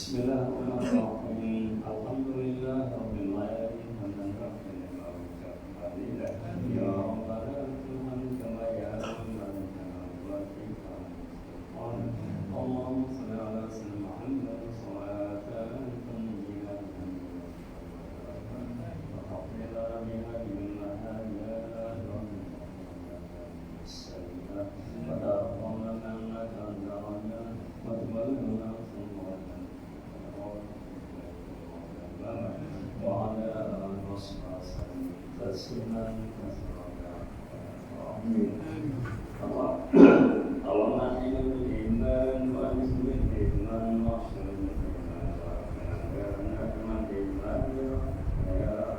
Bismillahirrahmanirrahim. Alhamdulillahirabbil alamin. Hamdan katsiran wa qalilan. Ya Rabbana Tuhan kama ya'lamun wa tifan. Allahumma shalli ala sayyidina Muhammad salatan tayyibatan. Wa hafidhna biha min mahajat wa sayyi'at. Wa ta'awwalna ma ta'awwalna wa tubalna وعلى آله وصحبه تسليما كثيرا. اللهم أعنا بالإيمان وأعز بالإيمان واحشر بالإيمان وأكرمنا بالإيمان يا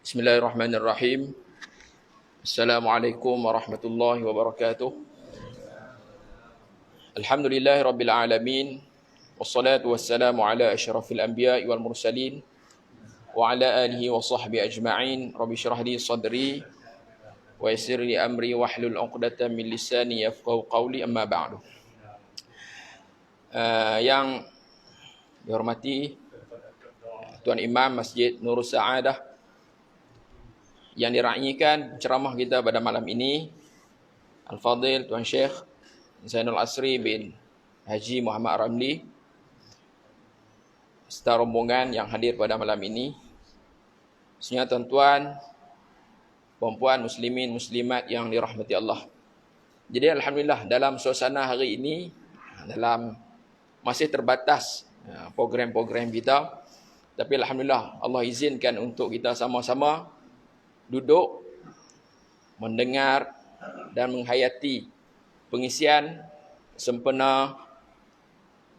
Bismillahirrahmanirrahim. Assalamualaikum warahmatullahi wabarakatuh. Alhamdulillahi rabbil alamin. Wassalatu wassalamu ala asyrafil anbiya'i wal mursalin wa ala alihi wa sahbihi ajma'in. Rabbi syrah li sadri wa yassir li amri wahlul 'uqdatam min lisani yafqahu qawli, amma ba'du. Yang dihormati Tuan Imam Masjid Nurul Sa'adah, yang diraihkan ceramah kita pada malam ini, Al-Fadhil Tuan Syekh Zainul Asri bin Haji Muhammad Ramli, serta rombongan yang hadir pada malam ini. Semuanya tuan-tuan, puan-puan, muslimin, muslimat yang dirahmati Allah. Jadi alhamdulillah, dalam suasana hari ini, dalam masih terbatas program-program kita, tapi alhamdulillah Allah izinkan untuk kita sama-sama duduk mendengar dan menghayati pengisian sempena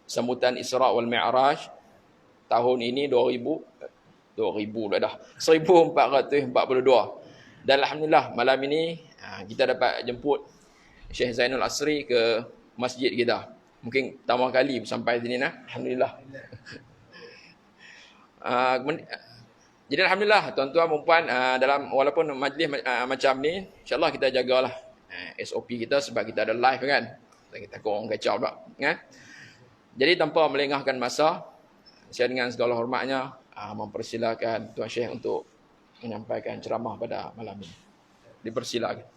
sambutan Isra' wal Mi'raj tahun ini 1442. Dan alhamdulillah malam ini kita dapat jemput Syekh Zainul Asri ke masjid kita. Mungkin pertama kali sampai sini alhamdulillah. Jadi alhamdulillah tuan-tuan dan puan, dalam walaupun majlis macam ni, insya-Allah kita jagalah SOP kita sebab kita ada live kan. Kita takut orang kacau pula, kan? Jadi tanpa melengahkan masa, saya dengan segala hormatnya mempersilakan Tuan Syekh untuk menyampaikan ceramah pada malam ini. Dipersilakan.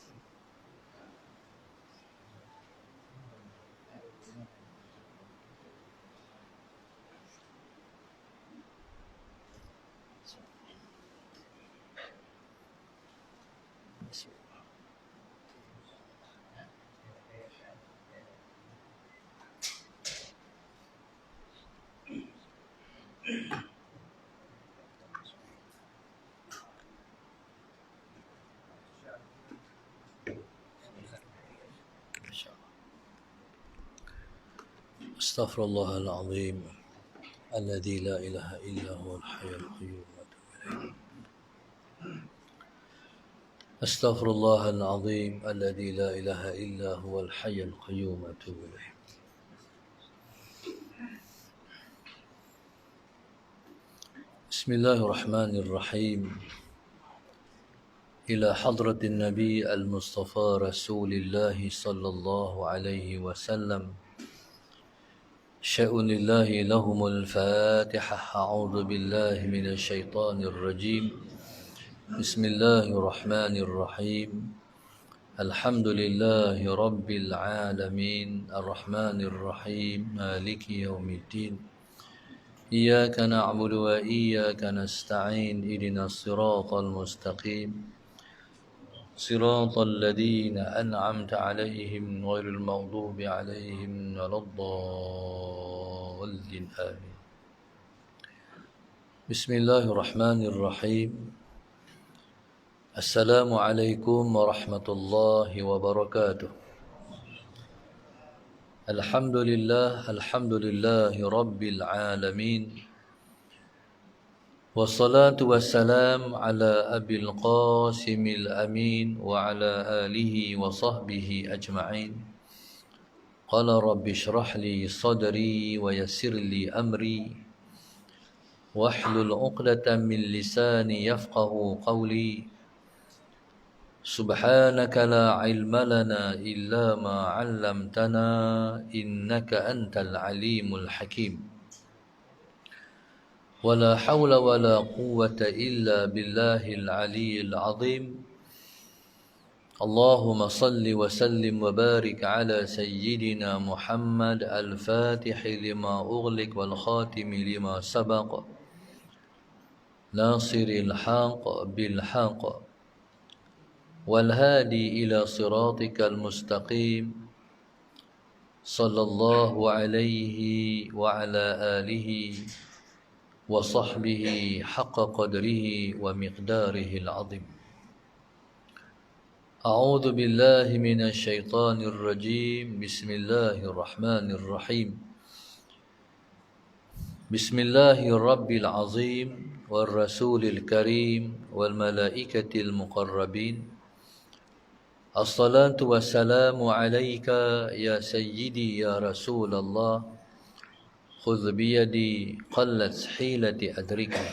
Astaghfirullahaladzim alladzi la ilaha illa huwal hayyul qayyum wa atubu ilaih. أستغفر الله العظيم الذي لا إله إلا هو الحي القيوم أتوب إليه. بسم الله الرحمن الرحيم. إلى حضرة النبي المصطفى رسول الله صلى الله عليه وسلم، شأن الله لهم الفاتحة. أعوذ بالله من الشيطان الرجيم. بسم الله الرحمن الرحيم. الحمد لله رب العالمين الرحمن الرحيم مالك يوم الدين. إياك نعبد وإياك نستعين. اهدنا الصراط المستقيم صراط الذين أنعمت عليهم غير المغضوب عليهم ولا الضالين آمين. بسم الله الرحمن الرحيم. السلام عليكم ورحمة الله وبركاته. الحمد لله رب العالمين، والصلاة والسلام على أبي القاسم الأمين وعلى آله وصحبه أجمعين. قال رب اشرح لي صدري ويسر لي أمري واحلل عقدة من لساني يفقه قولي. سبحانك لا علم لنا إلا ما علمتنا إنك أنت العليم الحكيم. ولا حول ولا قوة إلا بالله العلي العظيم. اللهم صل وسلم وبارك على سيدنا محمد الفاتح لما أغلق والخاتم لما سبق، ناصر الحق بالحق والهادي إلى صراطك المستقيم، صلى الله عليه وعلى آله وصحبه حق قدره ومقداره العظيم. أعوذ بالله من الشيطان الرجيم. بسم الله الرحمن الرحيم. بسم الله الرب العظيم والرسول الكريم والملائكة المقربين. الصلاة والسلام عليك يا سيدي يا رسول الله. خذ بيدي قلت حيلتي أدركها.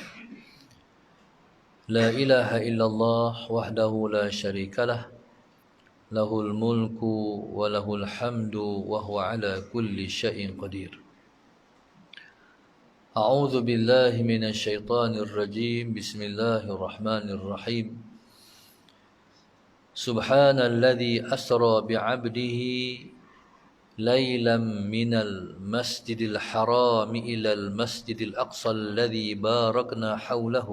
لا إله إلا الله وحده لا شريك له، له الملك وله الحمد وهو على كل شيء قدير. أعوذ بالله من الشيطان الرجيم. بسم الله الرحمن الرحيم. سبحان الذي أسرى بعبده ليلا من المسجد الحرام إلى المسجد الأقصى الذي باركنا حوله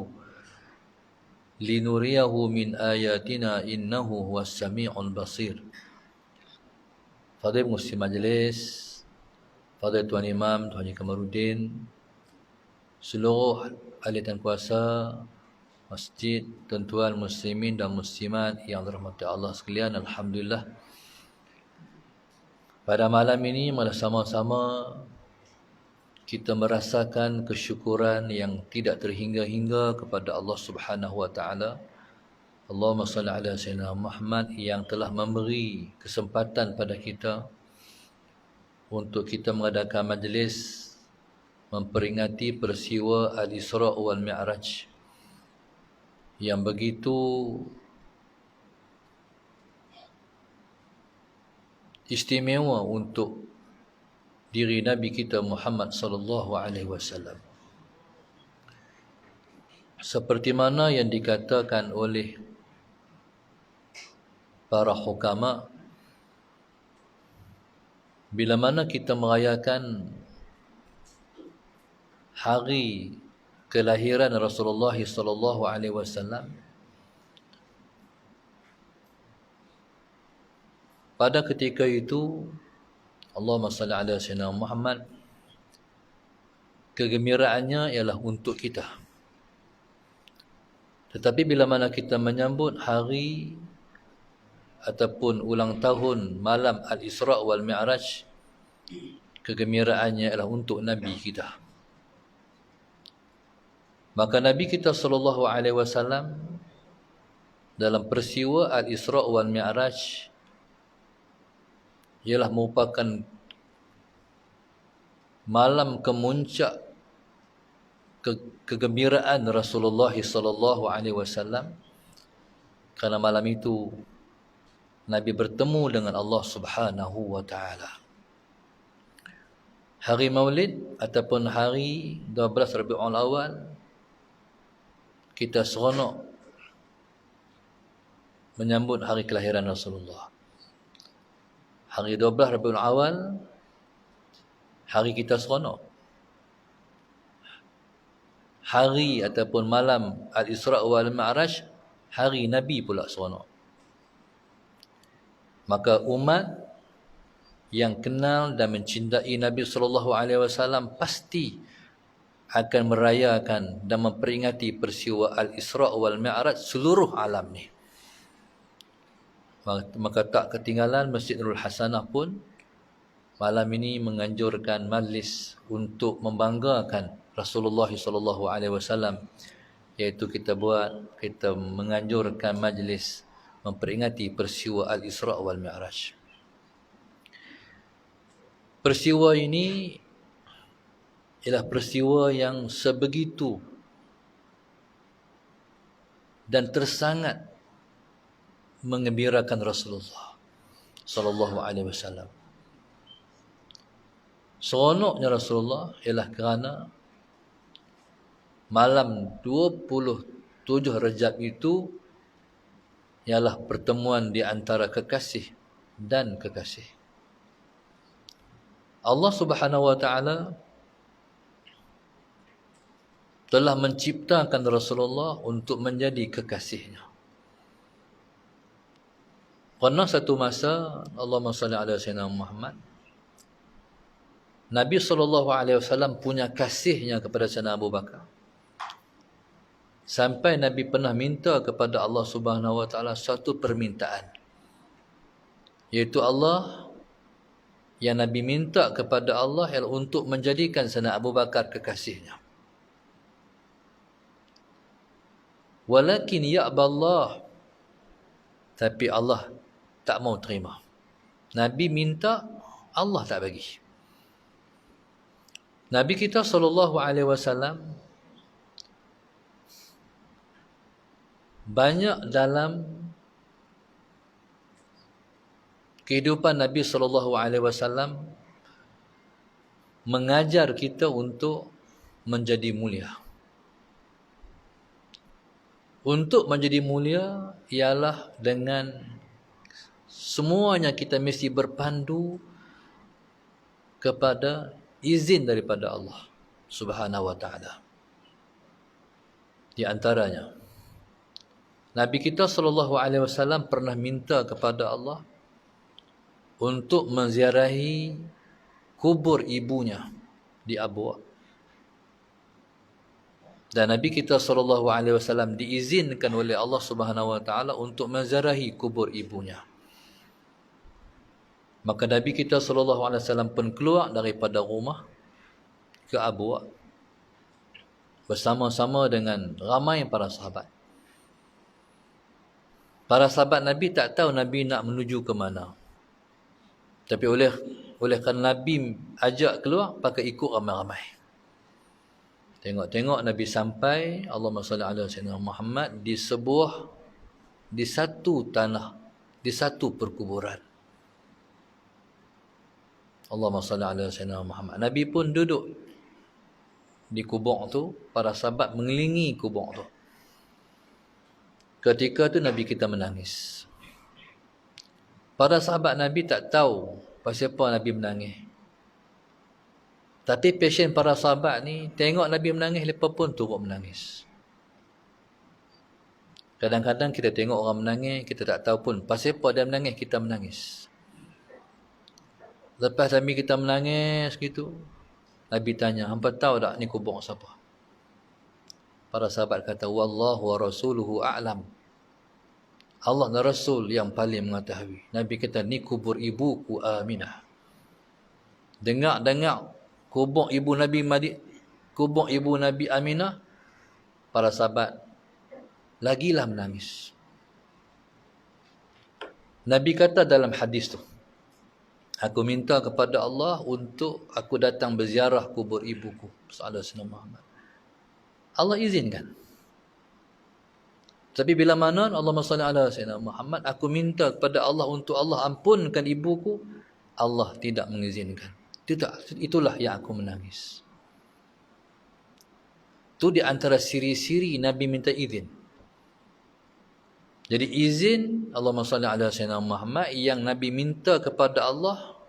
لنريه من آياتنا إنه هو السميع البصير. Fadil Muslim Majlis, Fadil Tuan Imam Tuan Haji Kamaruddin, seluruh ahli dan kuasa masjid, tuan-tuan muslimin dan muslimat yang dirahmati Allah sekalian, alhamdulillah. Pada malam ini malah sama-sama kita merasakan kesyukuran yang tidak terhingga-hingga kepada Allah Subhanahu wa taala. Allahumma salli ala sayyidina Muhammad yang telah memberi kesempatan pada kita untuk kita mengadakan majlis memperingati peristiwa Al-Isra' wal Mi'raj yang begitu istimewa untuk diri Nabi kita Muhammad sallallahu alaihi wasallam. Seperti mana yang dikatakan oleh para hukama, bila mana kita merayakan hari kelahiran Rasulullah sallallahu alaihi wasallam, pada ketika itu Allahumma salli ala sayyidina Muhammad, kegembiraannya ialah untuk kita. Tetapi bila mana kita menyambut hari ataupun ulang tahun malam Al-Isra' wal Mi'raj, kegembiraannya ialah untuk Nabi kita. Maka Nabi kita sallallahu alaihi wasallam dalam peristiwa Al-Isra' wal Mi'raj ialah merupakan malam kemuncak kegembiraan Rasulullah sallallahu alaihi wasallam, kerana malam itu Nabi bertemu dengan Allah Subhanahu wa taala. Hari Maulid ataupun hari 12 Rabiul Awal, kita seronok menyambut hari kelahiran Rasulullah. Hari 12 Rabiul Awal, hari kita seronok. Hari ataupun malam Al-Isra' wal Mi'raj, hari Nabi pula seronok. Maka umat yang kenal dan mencintai Nabi SAW pasti akan merayakan dan memperingati peristiwa Al-Isra' wal Mi'raj seluruh alam ni. Maka tak ketinggalan Masjid Nurul Hasanah pun malam ini menganjurkan majlis untuk membanggakan Rasulullah SAW, iaitu kita menganjurkan majlis memperingati peristiwa Al-Isra' wal Mi'raj. Peristiwa ini ialah peristiwa yang sebegitu dan tersangat mengembirakan Rasulullah sallallahu alaihi wasallam. Seronoknya Rasulullah ialah kerana malam 27 Rejab itu ialah pertemuan di antara kekasih dan kekasih. Allah Subhanahu wa taala telah menciptakan Rasulullah untuk menjadi kekasihnya. Pernah satu masa, Allahumma salli ala sayyidina Muhammad, Nabi SAW punya kasihnya kepada Sayyidina Abu Bakar. Sampai Nabi pernah minta kepada Allah Subhanahu wa taala satu permintaan, iaitu yang Nabi minta kepada Allah ialah untuk menjadikan Sayyidina Abu Bakar kekasihnya. Walakin ya'ballah, tapi Allah tak mau terima. Nabi minta, Allah tak bagi. Nabi kita SAW banyak dalam kehidupan Nabi SAW mengajar kita untuk menjadi mulia. Untuk menjadi mulia ialah dengan semuanya kita mesti berpandu kepada izin daripada Allah Subhanahu wa taala. Di antaranya, Nabi kita SAW pernah minta kepada Allah untuk menziarahi kubur ibunya di Abwa. Dan Nabi kita SAW diizinkan oleh Allah Subhanahu wa taala untuk menziarahi kubur ibunya. Maka Nabi kita SAW pun keluar daripada rumah ke Abwa bersama-sama dengan ramai para sahabat. Para sahabat Nabi tak tahu Nabi nak menuju ke mana. Tapi oleh kerana Nabi ajak keluar, pakai ikut ramai-ramai. Tengok-tengok Nabi sampai, Allahumma salli ala sayyidina Muhammad, di satu tanah, di satu perkuburan. Allahumma salli ala sayyidina Muhammad. Nabi pun duduk di kubur tu, para sahabat mengelilingi kubur tu. Ketika tu Nabi kita menangis. Para sahabat Nabi tak tahu pasal apa Nabi menangis. Tapi pasien para sahabat ni tengok Nabi menangis, mereka pun turut menangis. Kadang-kadang kita tengok orang menangis, kita tak tahu pun pasal apa dia menangis, kita menangis. Lepas Nabi kita menangis gitu, Nabi tanya, hampa tahu tak ni kubur siapa? Para sahabat kata, wallahu wa rasuluhu a'lam. Allah dan Rasul yang paling mengetahui. Nabi kata, ni kubur ibuku Aminah. Dengar kubur ibu Nabi Aminah, para sahabat lagilah menangis. Nabi kata dalam hadis tu, aku minta kepada Allah untuk aku datang berziarah kubur ibuku, Sayyidina Sayyidina Muhammad. Allah izinkan. Tapi bila mana Allahumma salli ala Sayyidina Muhammad, aku minta kepada Allah untuk Allah ampunkan ibuku, Allah tidak mengizinkan. Itulah yang aku menangis. Itu di antara ciri-ciri Nabi minta izin. Jadi izin Allahumma salli ala Sayyidina Muhammad yang Nabi minta kepada Allah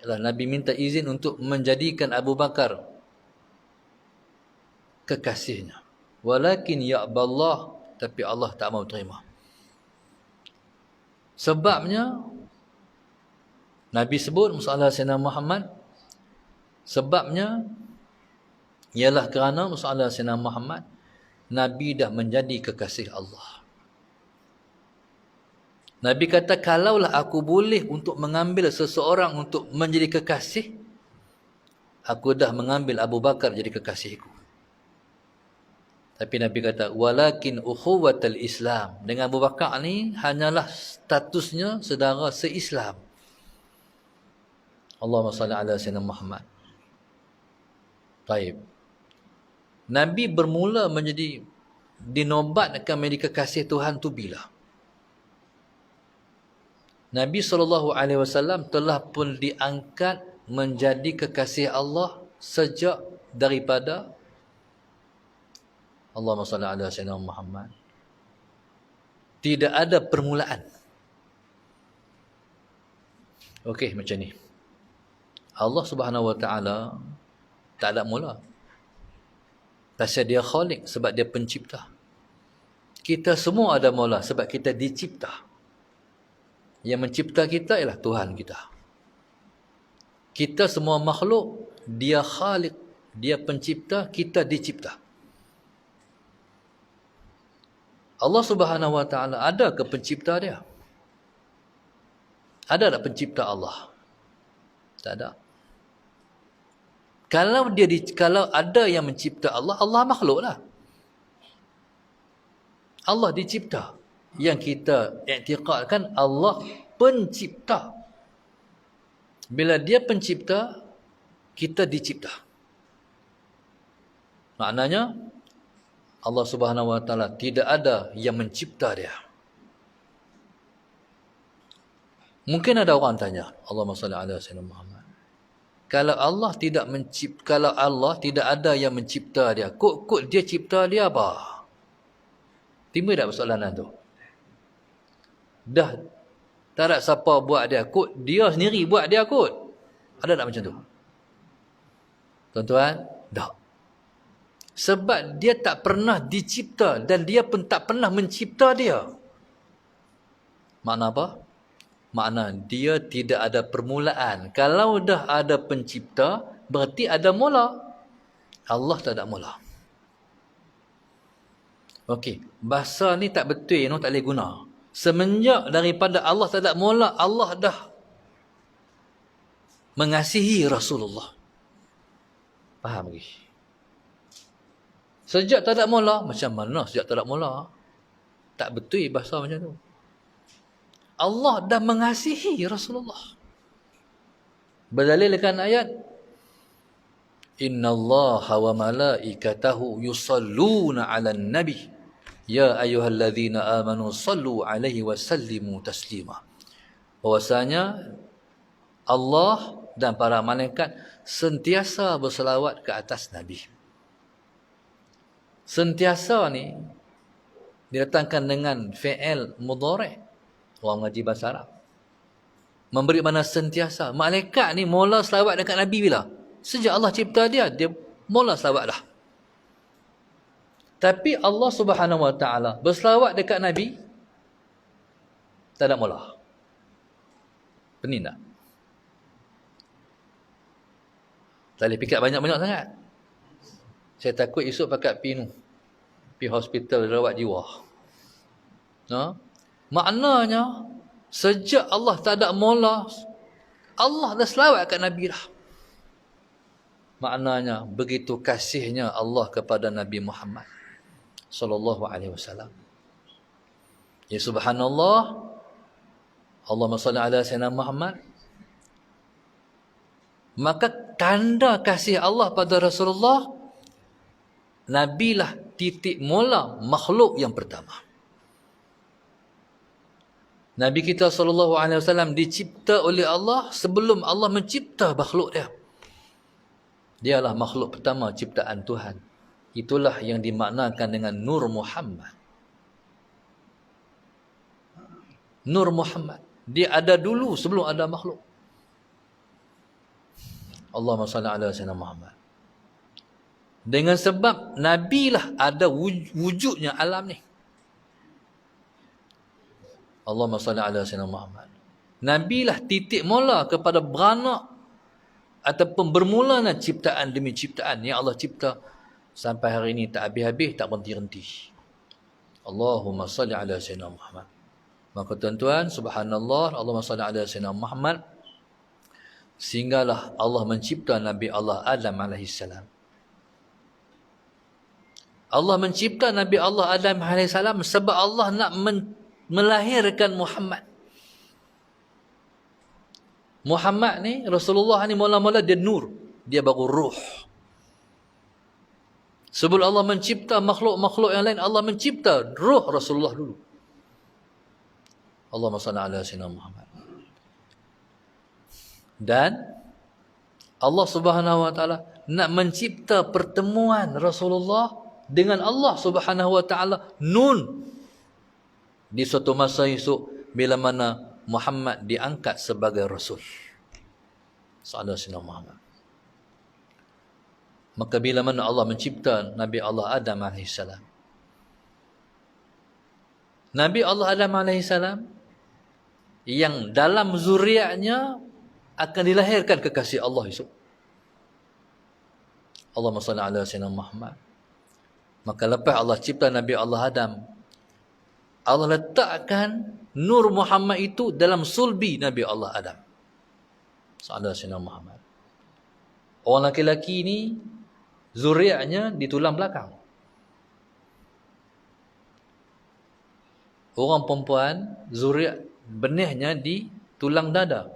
ialah Nabi minta izin untuk menjadikan Abu Bakar kekasihnya. Walakin ya'ballah, tapi Allah tak mau terima. Sebabnya Nabi sebut masalah Sayyidina Muhammad, sebabnya ialah kerana masalah Sayyidina Muhammad, Nabi dah menjadi kekasih Allah. Nabi kata, kalaulah aku boleh untuk mengambil seseorang untuk menjadi kekasih, aku dah mengambil Abu Bakar jadi kekasihku. Tapi Nabi kata, walakin ukhuwatul Islam. Dengan Abu Bakar ni hanyalah statusnya saudara se-Islam. Allahumma salli ala Sayyidina Muhammad. Baik. Nabi bermula menjadi dinobatkan menjadi kekasih Tuhan tu bila? Nabi SAW telah pun diangkat menjadi kekasih Allah sejak daripada Allahumma salli ala Sayyidina Muhammad. Tidak ada permulaan. Okey, macam ni. Allah Subhanahu Wa Taala tak ada mula. Pasal dia Khaliq, sebab dia pencipta. Kita semua ada mula sebab kita dicipta. Yang mencipta kita ialah Tuhan kita. Kita semua makhluk, dia Khaliq, dia pencipta, kita dicipta. Allah Subhanahu Wa Taala ada ke pencipta dia? Ada tak pencipta Allah? Tak ada. Kalau ada yang mencipta Allah, Allah makhluklah. Allah dicipta. Yang kita i'tiqadkan Allah pencipta. Bila dia pencipta, kita dicipta. Maknanya Allah Subhanahu Wa Taala tidak ada yang mencipta dia. Mungkin ada orang tanya, Allahumma salli ala Sayyidina Muhammad. Kalau Allah tidak ada yang mencipta dia, kok dia cipta dia apa? Timbul tak persoalan tu? Dah tak ada siapa buat dia, kok dia sendiri buat dia kot. Ada tak macam tu? Tuan-tuan, tak. Sebab dia tak pernah dicipta dan dia pun tak pernah mencipta dia. Makna apa? Makna dia tidak ada permulaan. Kalau dah ada pencipta, berarti ada mula. Allah tak ada mula. Okey, bahasa ni tak betul, tak boleh guna. Semenjak daripada Allah tak ada mula, Allah dah mengasihi Rasulullah. Faham lagi? Sejak tak ada mula, macam mana sejak tak ada mula? Tak betul bahasa macam tu. Allah dah mengasihi Rasulullah. Berdalilkan ayat, innallaha wa malaikatahu yusalluna 'alan nabi ya ayyuhalladzina amanu sallu 'alaihi wa sallimu taslima. Bahwasanya Allah dan para malaikat sentiasa berselawat ke atas Nabi. Sentiasa ni didatangkan dengan fi'il mudhari'. Orang mengaji bahasa Arab. Memberi makna sentiasa. Malaikat ni mula selawat dekat Nabi bila? Sejak Allah cipta dia mula selawat dah. Tapi Allah Subhanahu Wa Taala berselawat dekat Nabi tak ada mula. Pening tak? Tak boleh pikat banyak-banyak sangat. Saya takut esok pakat pergi hospital rawat jiwa. Maknanya sejak Allah tak ada mula, Allah dah selawat kat Nabi dah. Maknanya begitu kasihnya Allah kepada Nabi Muhammad sallallahu alaihi wasallam. Ya subhanallah, Allahumma salli ala sayyidina Muhammad, maka tanda kasih Allah pada Rasulullah, Nabilah titik mula makhluk yang pertama. Nabi kita SAW dicipta oleh Allah sebelum Allah mencipta makhluk dia. Dialah makhluk pertama ciptaan Tuhan. Itulah yang dimaknakan dengan Nur Muhammad. Nur Muhammad. Dia ada dulu sebelum ada makhluk. Allahumma salli ala sayyidina Muhammad. Dengan sebab Nabi lah ada wujudnya alam ni. Allahumma salli ala sayyidina Muhammad. Nabi lah titik mula kepada beranak ataupun bermulanya ciptaan demi ciptaan yang Allah cipta sampai hari ini tak habis-habis, tak berhenti-henti. Allahumma salli ala sayyidina Muhammad. Maka tuan-tuan, subhanallah, Allahumma salli ala sayyidina Muhammad, sehinggalah Allah mencipta Nabi Allah Adam AS. Allah mencipta Nabi Allah Adam AS sebab Allah nak melahirkan Muhammad. Muhammad ni, Rasulullah ni mula-mula dia nur, dia baru ruh. Sebelum Allah mencipta makhluk-makhluk yang lain, Allah mencipta ruh Rasulullah dulu. Allahumma salli ala sayyidina Muhammad. Dan Allah Subhanahu wa taala nak mencipta pertemuan Rasulullah dengan Allah Subhanahu wa taala nun di suatu masa esok bila mana Muhammad diangkat sebagai rasul. Sallallahu alaihi Muhammad. Maka bila mana Allah mencipta Nabi Allah Adam AS, Nabi Allah Adam AS yang dalam zuriatnya akan dilahirkan kekasih Allah esok. Allahumma salli ala sayyidina Muhammad. Maka lepas Allah cipta Nabi Allah Adam, Allah letakkan Nur Muhammad itu dalam sulbi Nabi Allah Adam. Sallallahu alaihi Muhammad. Orang laki-laki ni zuriatnya di tulang belakang. Orang perempuan zuriat benihnya di tulang dada.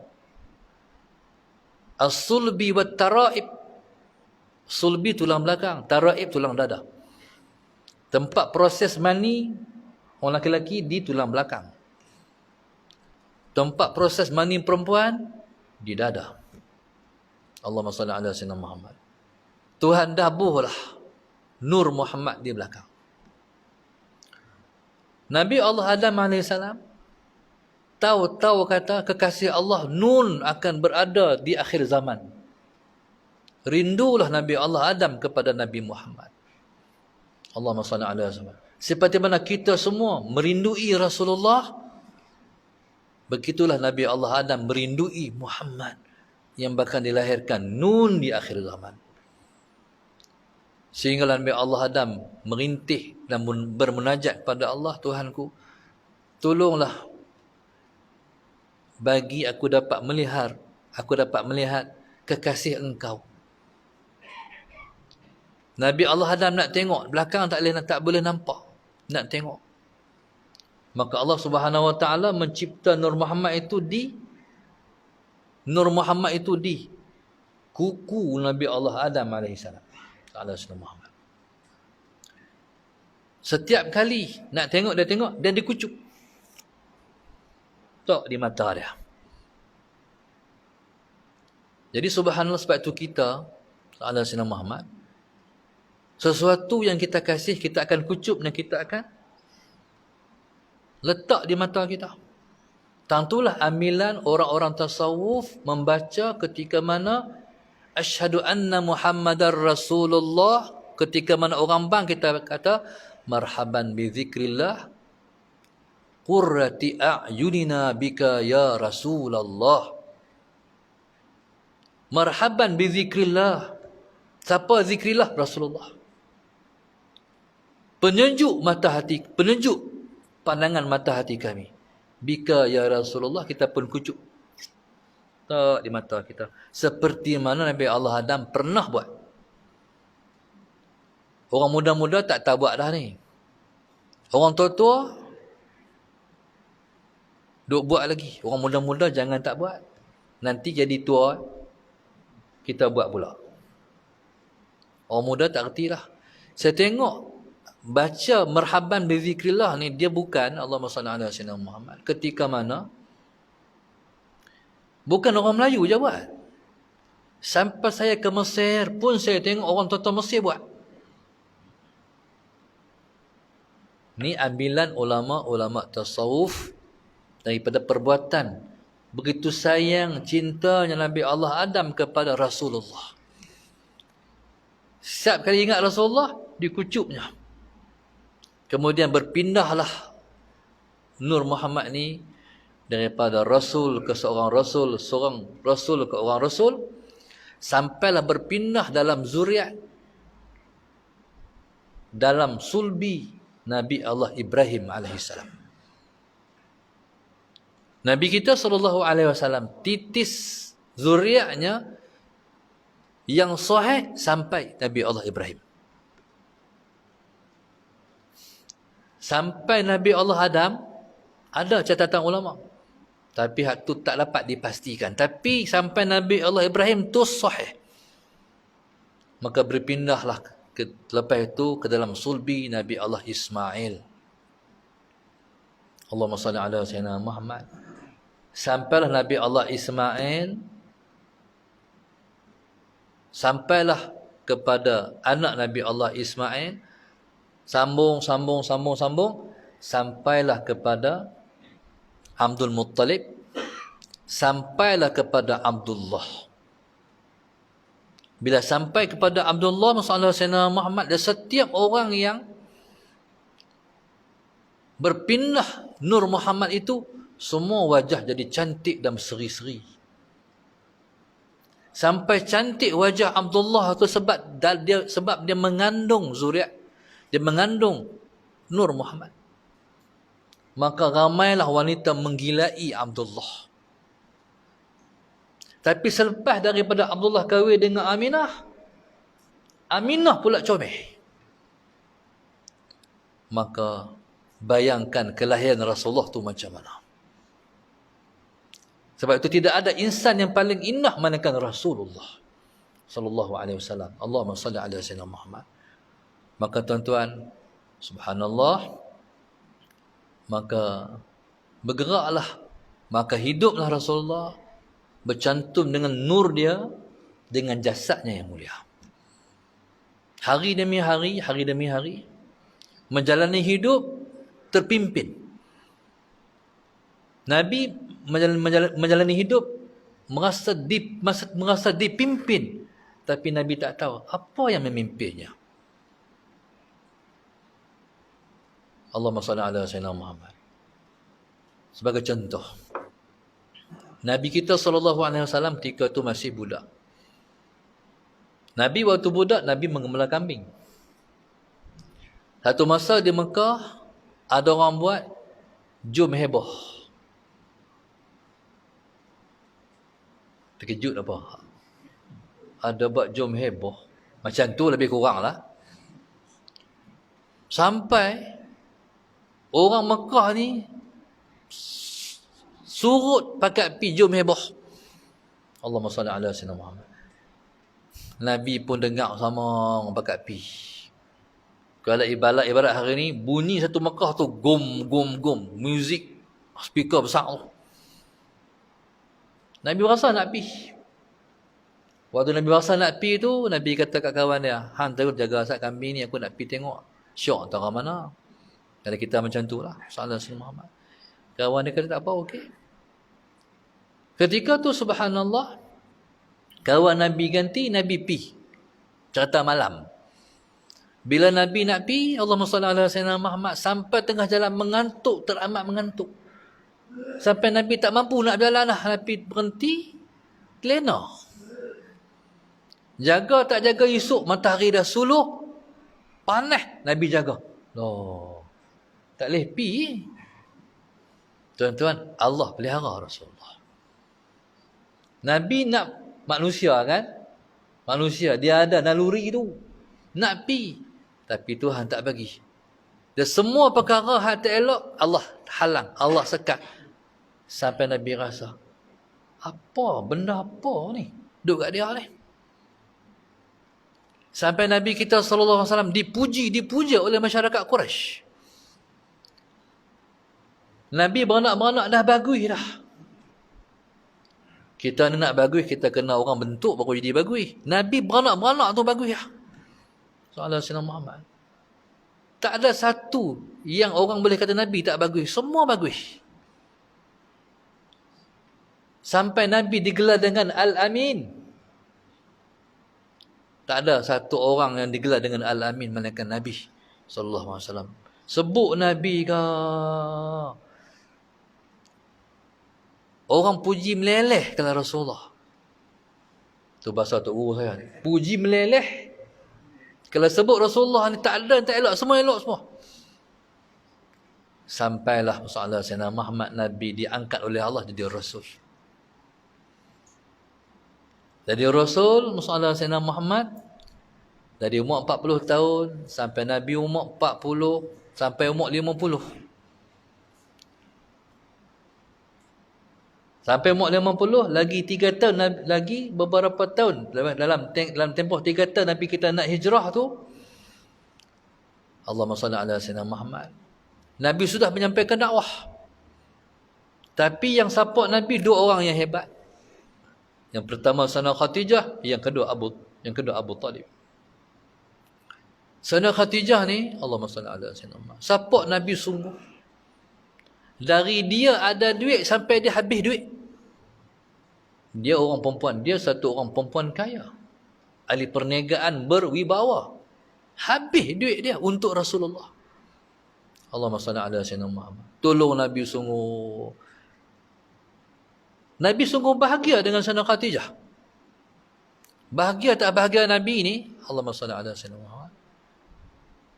As-sulbi wa taraib. Sulbi tulang belakang, taraib tulang dada. Tempat proses mani orang laki-laki di tulang belakang. Tempat proses mani perempuan di dada. Allahumma salli ala sayyidina Muhammad. Tuhan dah buhlah Nur Muhammad di belakang. Nabi Allah Adam AS tahu kata kekasih Allah Nun akan berada di akhir zaman. Rindulah Nabi Allah Adam kepada Nabi Muhammad. Allahumma salli ala sayyidina. Seperti mana kita semua merindui Rasulullah, begitulah Nabi Allah Adam merindui Muhammad yang bakal dilahirkan Nun di akhir zaman. Sehingga Nabi Allah Adam merintih dan bermunajat kepada Allah, Tuhanku, tolonglah bagi aku dapat melihat kekasih Engkau. Nabi Allah Adam nak tengok belakang, tak boleh nampak, nak tengok. Maka Allah Subhanahu wa taala mencipta Nur Muhammad itu di kuku Nabi Allah Adam alaihissalam. Muhammad. Setiap kali nak tengok dia tengok dan dikucuk. Tok di mata dia. Jadi subhanallah, sebab itu kita sallallahu Muhammad, sesuatu yang kita kasih kita akan kucup dan kita akan letak di mata kita. Tentulah amilan orang-orang tasawuf membaca ketika mana asyhadu anna Muhammadar Rasulullah, ketika mana orang bang kita kata marhaban bi zikrillah qurrati a'yunina bika ya Rasulullah. Marhaban bi zikrillah. Siapa zikrillah? Rasulullah. Penyejuk mata hati, penyejuk pandangan mata hati kami. Bika ya Rasulullah, kita pun kucuk tak di mata kita. Seperti mana Nabi Allah Adam pernah buat. Orang muda-muda tak tahu buat dah ni. Orang tua-tua Duk buat lagi. Orang muda-muda jangan tak buat. Nanti jadi tua, kita buat pula. Orang muda tak reti lah. Saya tengok, baca marhaban bizikrillah ni, dia bukan Allahumma salli ala sayyidina Muhammad. Ketika mana, bukan orang Melayu je buat. Sampai saya ke Mesir pun saya tengok orang tua-tua Mesir buat. Ni ambilan ulama-ulama tasawuf daripada perbuatan begitu sayang cintanya Nabi Allah Adam kepada Rasulullah. Setiap kali ingat Rasulullah, dikucupnya. Kemudian berpindahlah Nur Muhammad ni daripada Rasul ke seorang Rasul ke orang Rasul, sampailah berpindah dalam zuriat, dalam sulbi Nabi Allah Ibrahim alaihissalam. Nabi kita SAW titis zuriatnya yang sahih sampai Nabi Allah Ibrahim. Sampai Nabi Allah Adam, ada catatan ulama. Tapi hak tu tak dapat dipastikan. Tapi sampai Nabi Allah Ibrahim tu sahih. Maka berpindahlah lepas itu ke dalam sulbi Nabi Allah Ismail. Allahumma salli ala sayyidina Muhammad. Sampailah Nabi Allah Ismail, sampailah kepada anak Nabi Allah Ismail, sambung, sampailah kepada Abdul Muttalib, sampailah kepada Abdullah. Bila sampai kepada Abdullah Sayyidina Muhammad, dan setiap orang yang berpindah Nur Muhammad itu, semua wajah jadi cantik dan berseri-seri. Sampai cantik wajah Abdullah itu sebab dia mengandung zuriat, dia mengandung Nur Muhammad. Maka ramailah wanita menggilai Abdullah. Tapi selepas daripada Abdullah kahwin dengan Aminah, Aminah pula comel. Maka bayangkan kelahiran Rasulullah tu macam mana. Sebab itu tidak ada insan yang paling indah manakan Rasulullah sallallahu alaihi wasallam. Allahumma salli ala sayyidina Muhammad. Maka tuan-tuan, subhanallah, maka bergeraklah, maka hiduplah Rasulullah bercantum dengan nur dia, dengan jasadnya yang mulia. Hari demi hari, menjalani hidup terpimpin. Nabi menjalani hidup merasa dipimpin, tapi Nabi tak tahu apa yang memimpinnya. Allahumma salli ala sayyidina Muhammad. Sebagai contoh, Nabi kita SAW ketika itu masih budak. Nabi waktu budak, Nabi menggembala kambing. Satu masa di Mekah, ada orang buat jom heboh. Terkejut apa? Ada buat jom heboh. Macam tu lebih kurang lah. Sampai orang Mekah ni surut pakai pi jom heboh. Allahumma salli ala sayyidina Muhammad. Nabi pun dengar sama orang pakai pi. Kalau ibarat hari ni, bunyi satu Mekah tu gom. Muzik, speaker besar tu. Nabi rasa nak pi. Waktu Nabi rasa nak pi tu, Nabi kata kat kawan dia, hang terus jaga asap kambing ni, aku nak pi tengok. Syok antara mana. Kalau kita macam tu lah. Sallallahu alaihi Muhammad. Kawan dia kata tak apa, okey. Ketika tu subhanallah, kawan Nabi ganti, Nabi pi. Cerita malam. Bila Nabi nak pi, Allahumma salli ala sayyidina Muhammad, sampai tengah jalan mengantuk, teramat mengantuk. Sampai Nabi tak mampu nak berjalan lah. Nabi berhenti, lena. Jaga tak jaga esok, matahari dah suluh, panas, Nabi jaga. Loh, tak boleh pi. Tuan-tuan, Allah pelihara Rasulullah. Nabi nak manusia kan? Manusia, dia ada naluri tu. Nak pi. Tapi Tuhan tak bagi. Dan semua perkara hal tak elok, Allah halang, Allah sekat. Sampai Nabi rasa, benda apa ni duduk kat dia ni. Sampai Nabi kita SAW dipuja oleh masyarakat Quraisy. Nabi beranak-beranak dah bagus dah. Kita ni nak bagus, kita kena orang bentuk baru jadi bagus. Nabi beranak-beranak tu bagus ya. Soalan Sayyidina Muhammad. Tak ada satu yang orang boleh kata Nabi tak bagus. Semua bagus. Sampai Nabi digelar dengan Al-Amin. Tak ada satu orang yang digelar dengan Al-Amin melainkan Nabi SAW. Sebut Nabi ke, orang puji meleleh kalau Rasulullah. Tu bahasa Tok Guru saya. Puji meleleh. Kalau sebut Rasulullah ni tak ada, tak elok. Semua elok semua. Sampailah masalah Sayyidina Muhammad, Nabi diangkat oleh Allah jadi Rasul. Jadi Rasul, masalah Sayyidina Muhammad, dari umur 40 tahun, sampai Nabi umur 40, sampai umur 50. Sampai umur 50, lagi 3 tahun, lagi beberapa tahun. Dalam tempoh 3 tahun Nabi kita nak hijrah tu, Allahumma salli ala Sayyidina Muhammad. Nabi sudah menyampaikan dakwah. Tapi yang support Nabi 2 orang yang hebat. Yang pertama Sayyidina Khadijah, yang kedua Abu Talib. Sayyidina Khadijah ni, Allahumma salli ala Sayyidina Muhammad, support Nabi sungguh. Dari dia ada duit sampai dia habis duit. Dia orang perempuan, dia satu orang perempuan kaya. Ahli perniagaan berwibawa. Habis duit dia untuk Rasulullah. Allahumma salli ala Sayyidina Muhammad. Tolong Nabi sungguh. Nabi sungguh bahagia dengan Sayyidina Khadijah. Bahagia tak bahagia Nabi ni? Allahumma salli ala Sayyidina Muhammad.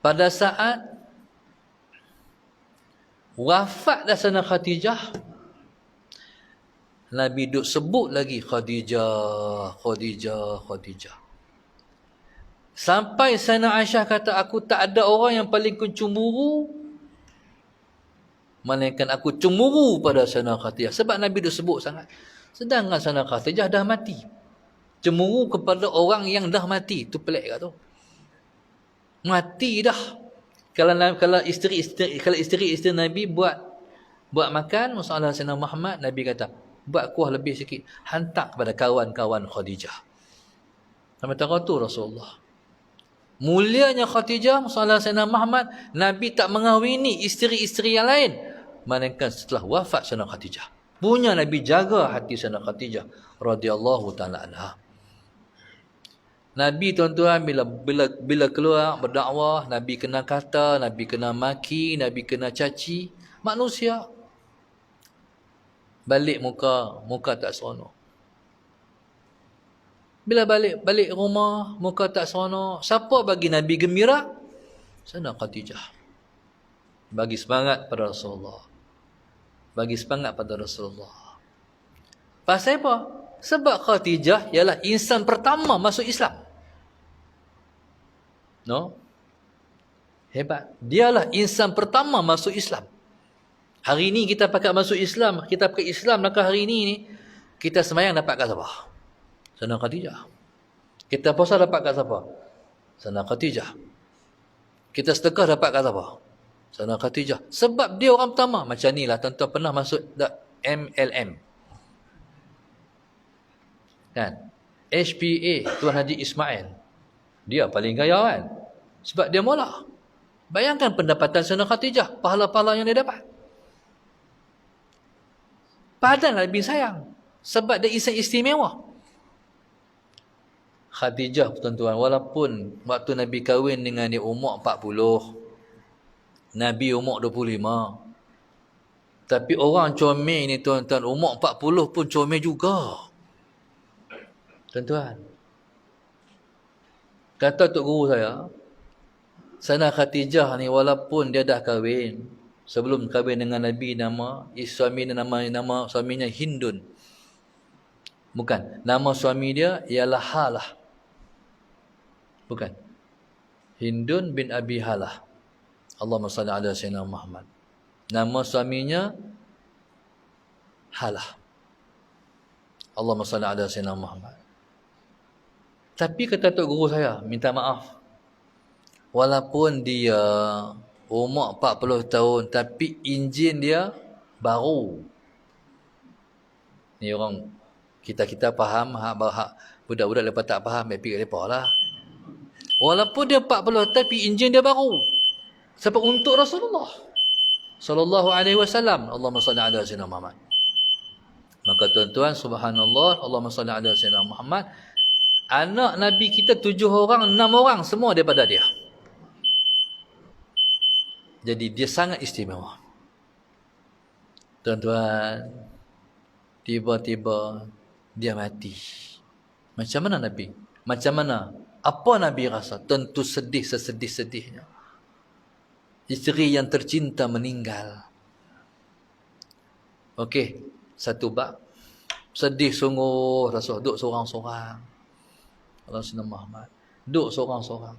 Pada saat wafat dah Sayyidina Khadijah, Nabi duk sebut lagi Khadijah. Sampai Sayyidina Aisyah kata, aku tak ada orang yang paling cemburu melainkan aku cemburu pada Sayyidina Khadijah. Sebab Nabi duk sebut sangat. Sedangkan Sayyidina Khadijah dah mati. Cemburu kepada orang yang dah mati. Tu pelik kat tu. Mati dah. Kalau isteri Nabi buat makan, masalah Sayyidina Muhammad, Nabi kata, buat kuah lebih sikit, hantar kepada kawan-kawan Khadijah. Sampai tahu tu Rasulullah. Mulianya Khadijah, masalah Sayyidina Muhammad, Nabi tak mengahwini isteri-isteri yang lain, melainkan setelah wafat Sayyidina Khadijah. Punya Nabi jaga hati Sayyidina Khadijah radhiyallahu taala anha. Nabi tuan-tuan bila keluar berdakwah, Nabi kena kata, Nabi kena maki, Nabi kena caci manusia. Balik muka tak seronok. Bila balik rumah, muka tak seronok. Siapa bagi Nabi gembira? Sayyidina Khadijah. Bagi semangat pada Rasulullah. Pasal apa? Sebab Khadijah ialah insan pertama masuk Islam. No? Hebat. Dialah insan pertama masuk Islam. Hari ni kita pakai masuk Islam, kita pakai Islam, maka hari ni kita sembahyang dapat kat siapa? Sayyidina Khadijah. Kita puasa dapat kat siapa? Sayyidina Khadijah. Kita sedekah dapat kat siapa? Sayyidina Khadijah. Sebab dia orang pertama. Macam ni lah, tuan-tuan pernah masuk MLM. Kan? HPA, Tuan Haji Ismail. Dia paling kaya kan? Sebab dia mula. Bayangkan pendapatan Sayyidina Khadijah, pahala-pahala yang dia dapat. Padahal Nabi sayang. Sebab dia insan istimewa. Khadijah, tuan-tuan, walaupun waktu Nabi kahwin dengan dia umur 40, Nabi umur 25. Tapi orang comel ni, tuan-tuan, umur 40 pun comel juga. Tuan-tuan. Kata Tok Guru saya, Sayyidina Khadijah ni walaupun dia dah kahwin, sebelum kahwin dengan Nabi, nama suaminya Hindun. Bukan, nama suami dia ialah Halah. Bukan. Hindun bin Abi Halah. Allahumma salli ala Sayyidina Muhammad. Nama suaminya Halah. Allahumma salli ala sayyidina Muhammad. Tapi kata tok guru saya, minta maaf. Walaupun dia umur 40 tahun tapi enjin dia baru. Ni orang kita faham, hak budak-budak lepas tak faham, baik fikir depa lah. Walaupun dia 40 tapi enjin dia baru. Sebab untuk Rasulullah sallallahu alaihi wasallam. Allahumma salli ala sayyidina Muhammad. Maka tuan-tuan, subhanallah, Allahumma salli ala sayyidina Muhammad. Anak Nabi kita 7 orang, 6 orang semua daripada dia. Jadi dia sangat istimewa. Tuan-tuan, tiba-tiba dia mati. Macam mana Nabi? Macam mana? Apa Nabi rasa? Tentu sedih sesedih-sedihnya. Isteri yang tercinta meninggal. Okey, satu bab. Sedih sungguh, rasa duduk seorang-seorang. Rasulullah Muhammad. Duduk seorang-seorang.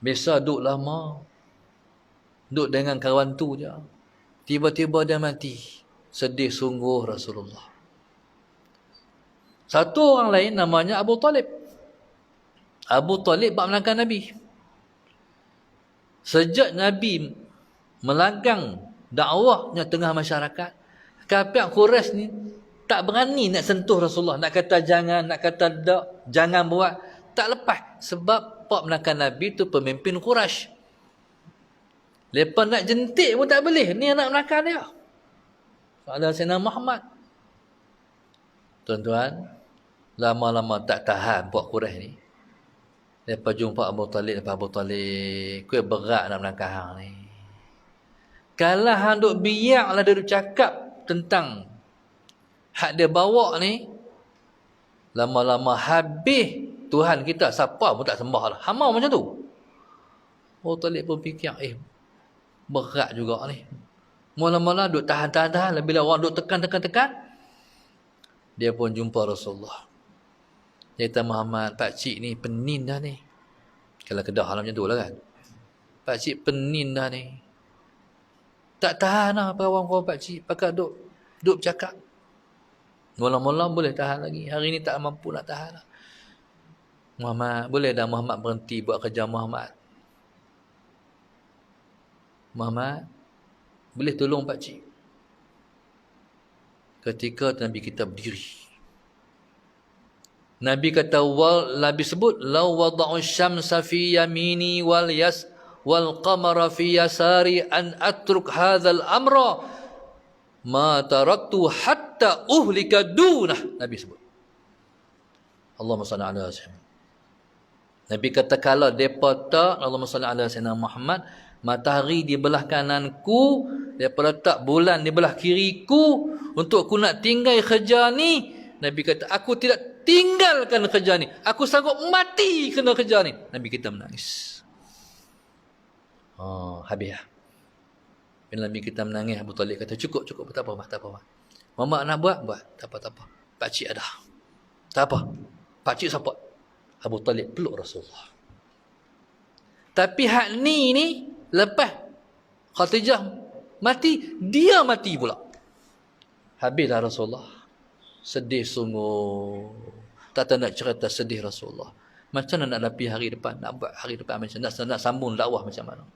Biasa duduk lama. Duduk dengan kawan tu je. Tiba-tiba dia mati. Sedih sungguh Rasulullah. Satu orang lain namanya Abu Talib. Abu Talib bab melangkah Nabi. Sejak Nabi melagang dakwahnya tengah masyarakat, kafir Quraisy ni tak berani nak sentuh Rasulullah, nak kata jangan, nak kata tak, jangan buat, tak lepas. Sebab pak melangkah Nabi tu pemimpin Quraisy. Lepas nak jentik pun tak boleh, ni anak melangkah dia. Ada Sayyidina Muhammad. Tuan-tuan, lama-lama tak tahan puak Quraisy ni. Lepas jumpa Abu Talib, kuih berat nak melangkah hang ni. Kalau hang duk biarlah dia duk cakap tentang hak dia bawa ni, lama-lama habis Tuhan kita, siapa pun tak sembah lah. Hang mau macam tu. Abu Talib pun fikir, berat juga ni. Mula-mula duk tahan-tahan, bila orang duk tekan, dia pun jumpa Rasulullah. Dia kata, Muhammad, pakcik ni penin dah ni. Kalau Kedah macam tu lah kan. Pakcik penin dah ni. Tak tahan lah kawan-kawan pakcik. Pakai duk bercakap. Mula-mula boleh tahan lagi. Hari ni tak mampu nak tahan lah. Muhammad, boleh dah Muhammad berhenti buat kerja Muhammad. Muhammad, boleh tolong pakcik. Ketika Nabi kita berdiri. Nabi kata, Nabi sebut, law wada'u syamsa fi yamini wal qamara fi yasari an atruk hadzal amra ma taraktu hatta uhlika dunah. Nabi sebut. Allahumma salli ala sayyidina. Nabi kata, kalau depa tak, Allahumma salli ala sayyidina Muhammad, matahari di belah kananku, depa letak bulan di belah kiriku, untuk aku nak tinggal kerja ni. Nabi kata, aku tidak tinggalkan kerja ni. Aku sanggup mati kena kerja ni. Nabi kita menangis. Habis lah. Bila Nabi kita menangis, Abu Talib kata, cukup, tak apa. Mama nak buat? Tak apa. Pakcik ada. Tak apa. Pakcik support. Abu Talib peluk Rasulullah. Tapi hak ni, lepas Khadijah mati, dia mati pula. Habislah Rasulullah. Sedih sungguh. Tak tahu nak cerita sedih Rasulullah. Macam mana nak lapi hari depan? Nak buat hari depan macam mana? Nak sambung dakwah macam mana?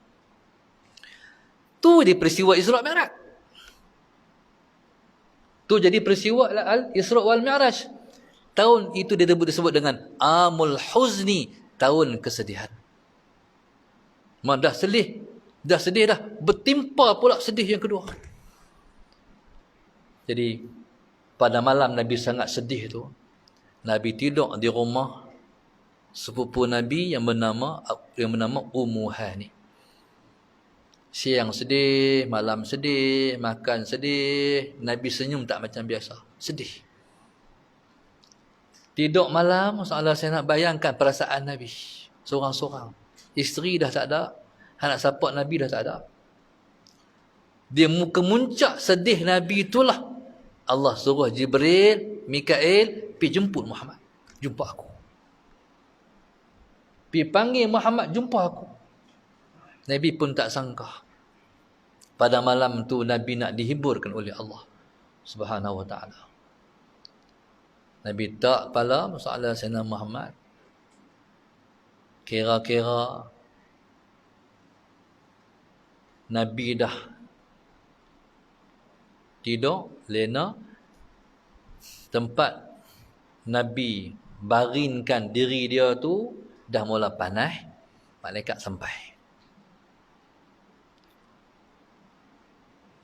Tu di peristiwa Isra' Mi'raj. Tu jadi peristiwa Al-Isra' wal Mi'raj. Tahun itu dia disebut dengan Amul Huzni. Tahun kesedihan. Dah sedih dah. Bertimpa pula sedih yang kedua. Jadi, pada malam Nabi sangat sedih tu, Nabi tidur di rumah sepupu Nabi yang bernama Ummu Hani. Siang sedih, malam sedih, makan sedih. Nabi senyum tak macam biasa. Sedih. Tidur malam, soalan saya nak bayangkan perasaan Nabi. Seorang-seorang. Isteri dah tak ada. Anak support Nabi dah tak ada. Dia kemuncak sedih Nabi itulah. Allah suruh Jibril, Mikail, pergi jemput Muhammad. Jumpa aku. Pergi panggil Muhammad, jumpa aku. Nabi pun tak sangka. Pada malam tu Nabi nak dihiburkan oleh Allah Subhanahu wa ta'ala. Nabi tak kepala masalah Sayyidina Muhammad. Kira-kira Nabi dah tidur, lena, tempat Nabi baringkan diri dia tu dah mula panas, malaikat sampai.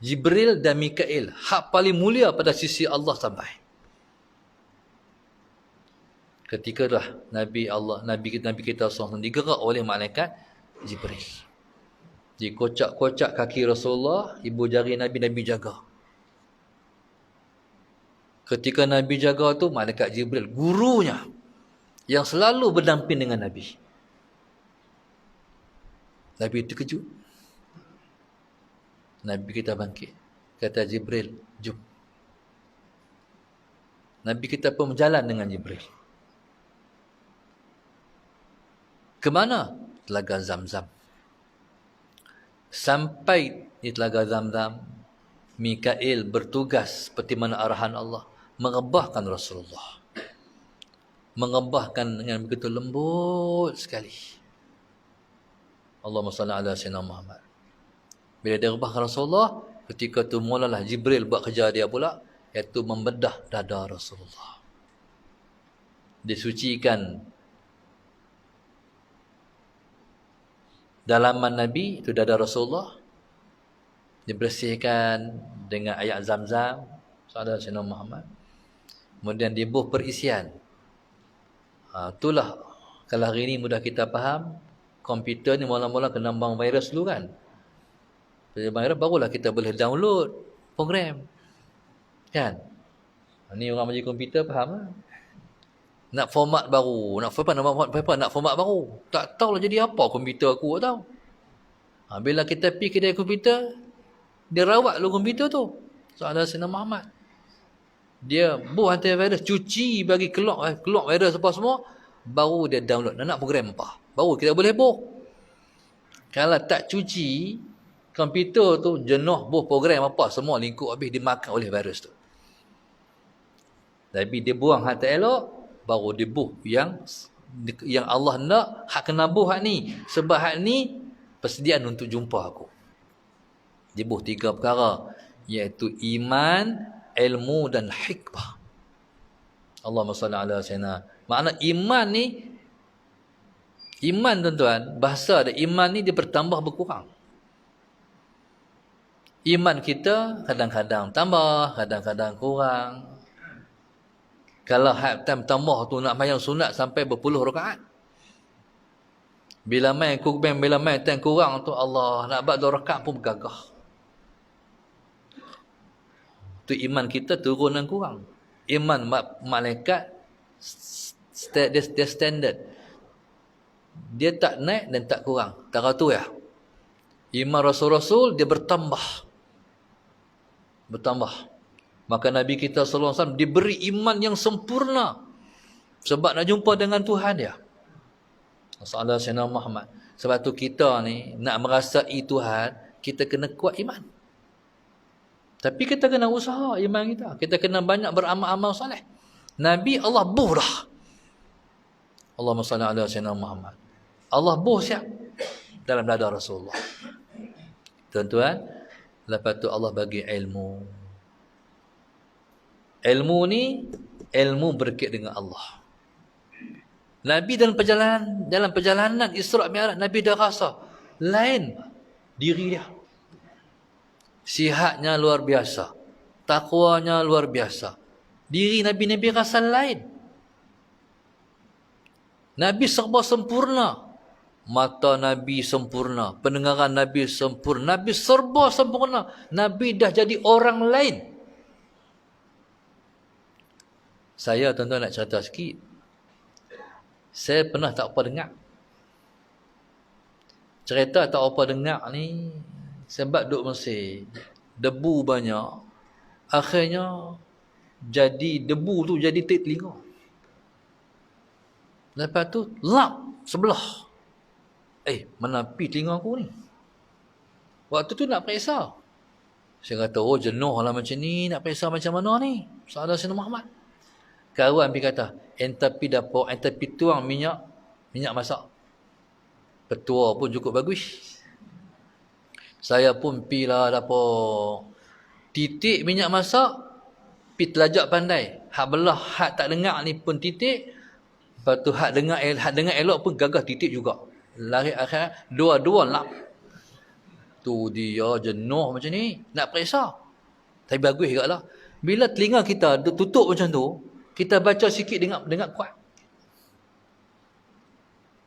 Jibril dan Mikail, hak paling mulia pada sisi Allah sampai. Ketika dah Nabi kita SAW digerak oleh malaikat Jibril. Dikocak-kocak kaki Rasulullah, ibu jari Nabi jaga. Ketika Nabi jaga tu, malaikat Jibril, gurunya, yang selalu berdamping dengan Nabi. Nabi terkejut. Nabi kita bangkit. Kata Jibril, jom. Nabi kita pun berjalan dengan Jibril. Ke mana? Telaga Zamzam. Sampai di Telaga Zamzam, Mikail bertugas seperti mana arahan Allah, mengebahkan Rasulullah. Mengebahkan dengan begitu lembut sekali. Allahumma salli ala sayyidina Muhammad. Bila dia rebahkan Rasulullah, ketika tu mulalah Jibril buat kerja dia pula, iaitu membedah dada Rasulullah. Disucikan dalaman Nabi, itu dada Rasulullah, dibersihkan dengan ayat Zamzam, saudara Sayyidina Muhammad. Kemudian dibuh perisian. Itulah, kalau hari ini mudah kita faham, komputer ni mula-mula kena bang virus dulu kan. Virus barulah kita boleh download program. Kan? Ni orang majlis komputer faham lah. Nak format baru, nak format baru. Tak tahulah jadi apa komputer aku, tak tahu. Bila kita pergi kedai komputer, dia rawat lu komputer tu. Saudara Sayyidina Muhammad. Dia buh antivirus, cuci bagi keluar virus apa semua, baru dia download. Nak program apa? Baru kita boleh buh. Kalau tak cuci, komputer tu jenuh buh program apa, semua lingkup habis dimakan oleh virus tu. Tapi dia buang hak tak elok, baru dia buh yang Allah nak, hak kena buh hak ni. Sebab hak ni persediaan untuk jumpa aku. Dia buh 3 perkara, iaitu iman, ilmu dan hikmah. Allahumma salli ala sayyidina. Makna iman ni, iman tuan-tuan, bahasa ada iman ni dia bertambah berkurang. Iman kita kadang-kadang tambah, kadang-kadang kurang. Kalau time tambah tu nak mayang sunat sampai berpuluh rakaat. Bila main time kurang tu, Allah nak buat 2 rakaat pun bergagah. Tu iman kita turun dan kurang. Iman malaikat dia standard. Dia tak naik dan tak kurang. Tak tu ya. Iman Rasul-Rasul dia bertambah. Maka Nabi kita sallallahu alaihi wasallam diberi iman yang sempurna sebab nak jumpa dengan Tuhan dia. Sallallahu Sayyidina Muhammad. Sebab tu kita ni nak merasai Tuhan, kita kena kuat iman. Tapi kita kena usaha iman kita. Kita kena banyak beramal-amal soleh. Nabi Allah buh dah. Allahumma salli ala sayyidina Muhammad. Allah buh siap dalam dada Rasulullah. Tuan-tuan, lepas tu Allah bagi ilmu. Ilmu ni, ilmu berkait dengan Allah. Nabi dalam perjalanan Isra' Mi'raj, Nabi dah rasa lain diri dia. Sihatnya luar biasa. Takwanya luar biasa. Diri Nabi rasa lain. Nabi serba sempurna. Mata Nabi sempurna. Pendengaran Nabi sempurna. Nabi serba sempurna. Nabi dah jadi orang lain. Saya tuan-tuan nak cerita sikit. Saya pernah tak apa dengar. Cerita tak apa dengar ni, sebab duduk Mesir, debu banyak, akhirnya jadi debu tu jadi telinga. Lepas tu lap sebelah. Mana pi telinga aku ni? Waktu tu nak periksa. Saya kata, oh jenuh lah macam ni, nak periksa macam mana ni? Soalan Sayyidina Muhammad. Kawan pergi kata, enta pergi dapur, enta pergi tuang minyak masak. Petua pun cukup bagus. Saya pun pergi lah dapur. Titik minyak masak, pergi telajak pandai. Hak belah, hak tak dengar ni pun titik. Lepas tu hak dengar elok pun gagah titik juga. Lari akhir, dua-dua lap. Tu dia jenuh macam ni, nak periksa. Tapi bagus juga lah. Bila telinga kita tutup macam tu, kita baca sikit dengar kuat.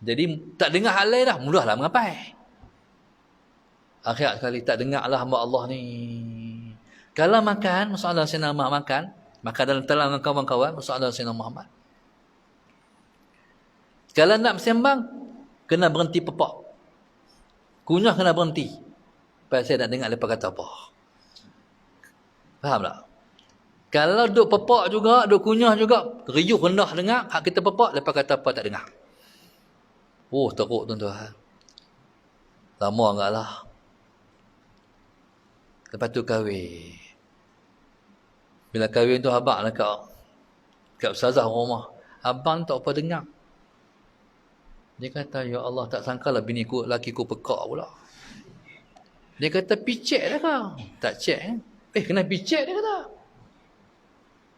Jadi tak dengar hal lain dah, mudahlah mengapai. Akhirat sekali tak dengar lah hamba Allah ni. Kalau makan, masalah Sayyidina Muhammad makan dalam telang dengan kawan-kawan, masalah Sayyidina Muhammad. Kalau nak bersembang, kena berhenti pepak. Kunyah kena berhenti. Supaya saya nak dengar lepas kata apa. Faham tak? Kalau duk pepak juga, duk kunyah juga, riuh rendah dengar, hak kita pepak, lepas kata apa tak dengar. Oh, teruk tuan-tuan. Lama enggak lah. Lepas tu kahwin. Bila kahwin tu abang lah kat ustazah rumah. Abang tak apa dengar. Dia kata, ya Allah, tak sangkalah bini ku, laki ku pekak pula. Dia kata, pergi cek dah kau. Tak cek kan? Kena pergi cek dia kata.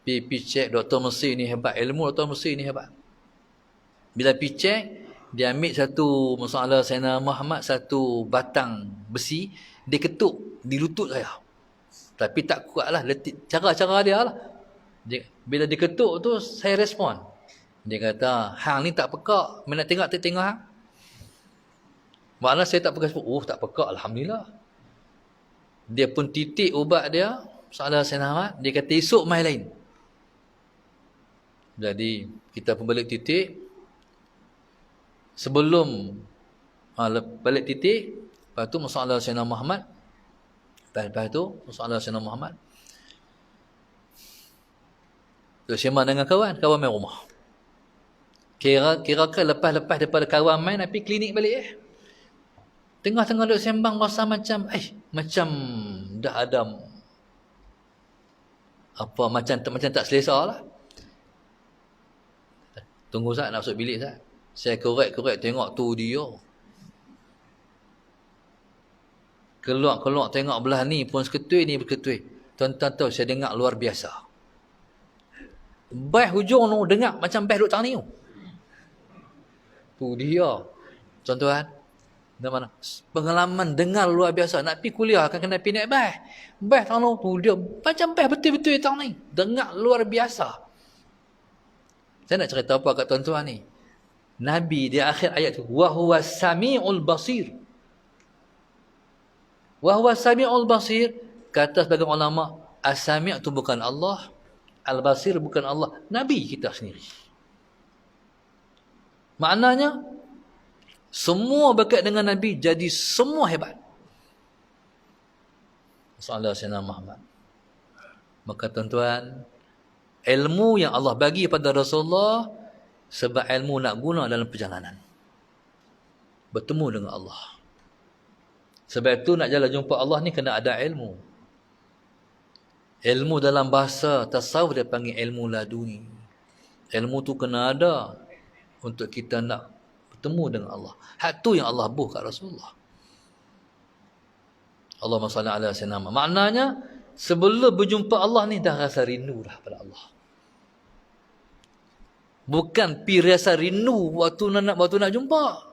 Pergi cek, Dr. Mesir ni hebat. Ilmu Dr. Mesir ni hebat. Bila pergi cek, dia ambil satu masalah Sayyidina Muhammad, satu batang besi, dia ketuk di lutut saya. Tapi tak kuat lah, cara-cara dia lah. Bila dia ketuk tu, saya respon. Dia kata, hang ni tak pekak. Mana tengok hang. Maknanya saya tak pekak. Oh, tak pekak, Alhamdulillah. Dia pun titik ubat dia, masalah Sayyidina Muhammad, dia kata esok mai lain. Jadi, kita pun balik titik. Sebelum balik titik, lepas tu masalah Sayyidina Muhammad. Lepas tu, masalah Sayyidina Muhammad. Bersama dengan kawan main rumah. Kira lepas daripada kawan main, nak pergi klinik balik Tengah-tengah duduk sembang rasa macam dah ada apa macam tak selesa lah. Tunggu Ustaz, nak masuk bilik Ustaz. Saya korek tengok tu dia. Keluar tengok belah ni pun seketui ni berketui. Tuan-tuan tahu saya dengar luar biasa. Baih hujung tu dengar macam baih duduk tang ni. Tu dia. Tuan-tuan, mana pengalaman dengar luar biasa. Nak pergi kuliah akan kena pergi naik baih. Baih tang tu dia macam baih betul-betul tang ni. Dengar luar biasa. Saya nak cerita apa kat tuan-tuan ni. Nabi di akhir ayat tu, wa huwa samiul basir. Wa huwa samiul basir, kata sebagian ulama, as-sami' tu bukan Allah, al-basir bukan Allah, Nabi kita sendiri. Maknanya semua berkait dengan Nabi, jadi semua hebat. Sallallahu Sayyidina Muhammad. Maka tuan-tuan, ilmu yang Allah bagi pada Rasulullah sebab ilmu nak guna dalam perjalanan. Bertemu dengan Allah. Sebab itu nak jalan jumpa Allah ni kena ada ilmu. Ilmu dalam bahasa tasawuf dia panggil ilmu laduni. Ilmu tu kena ada untuk kita nak bertemu dengan Allah. Hak tu yang Allah buh kat Rasulullah. Allahumma salli ala sayyidina Muhammad. Maknanya sebelum berjumpa Allah ni dah rasa rindu dah pada Allah. Bukan pi rasa rindu waktu nak jumpa.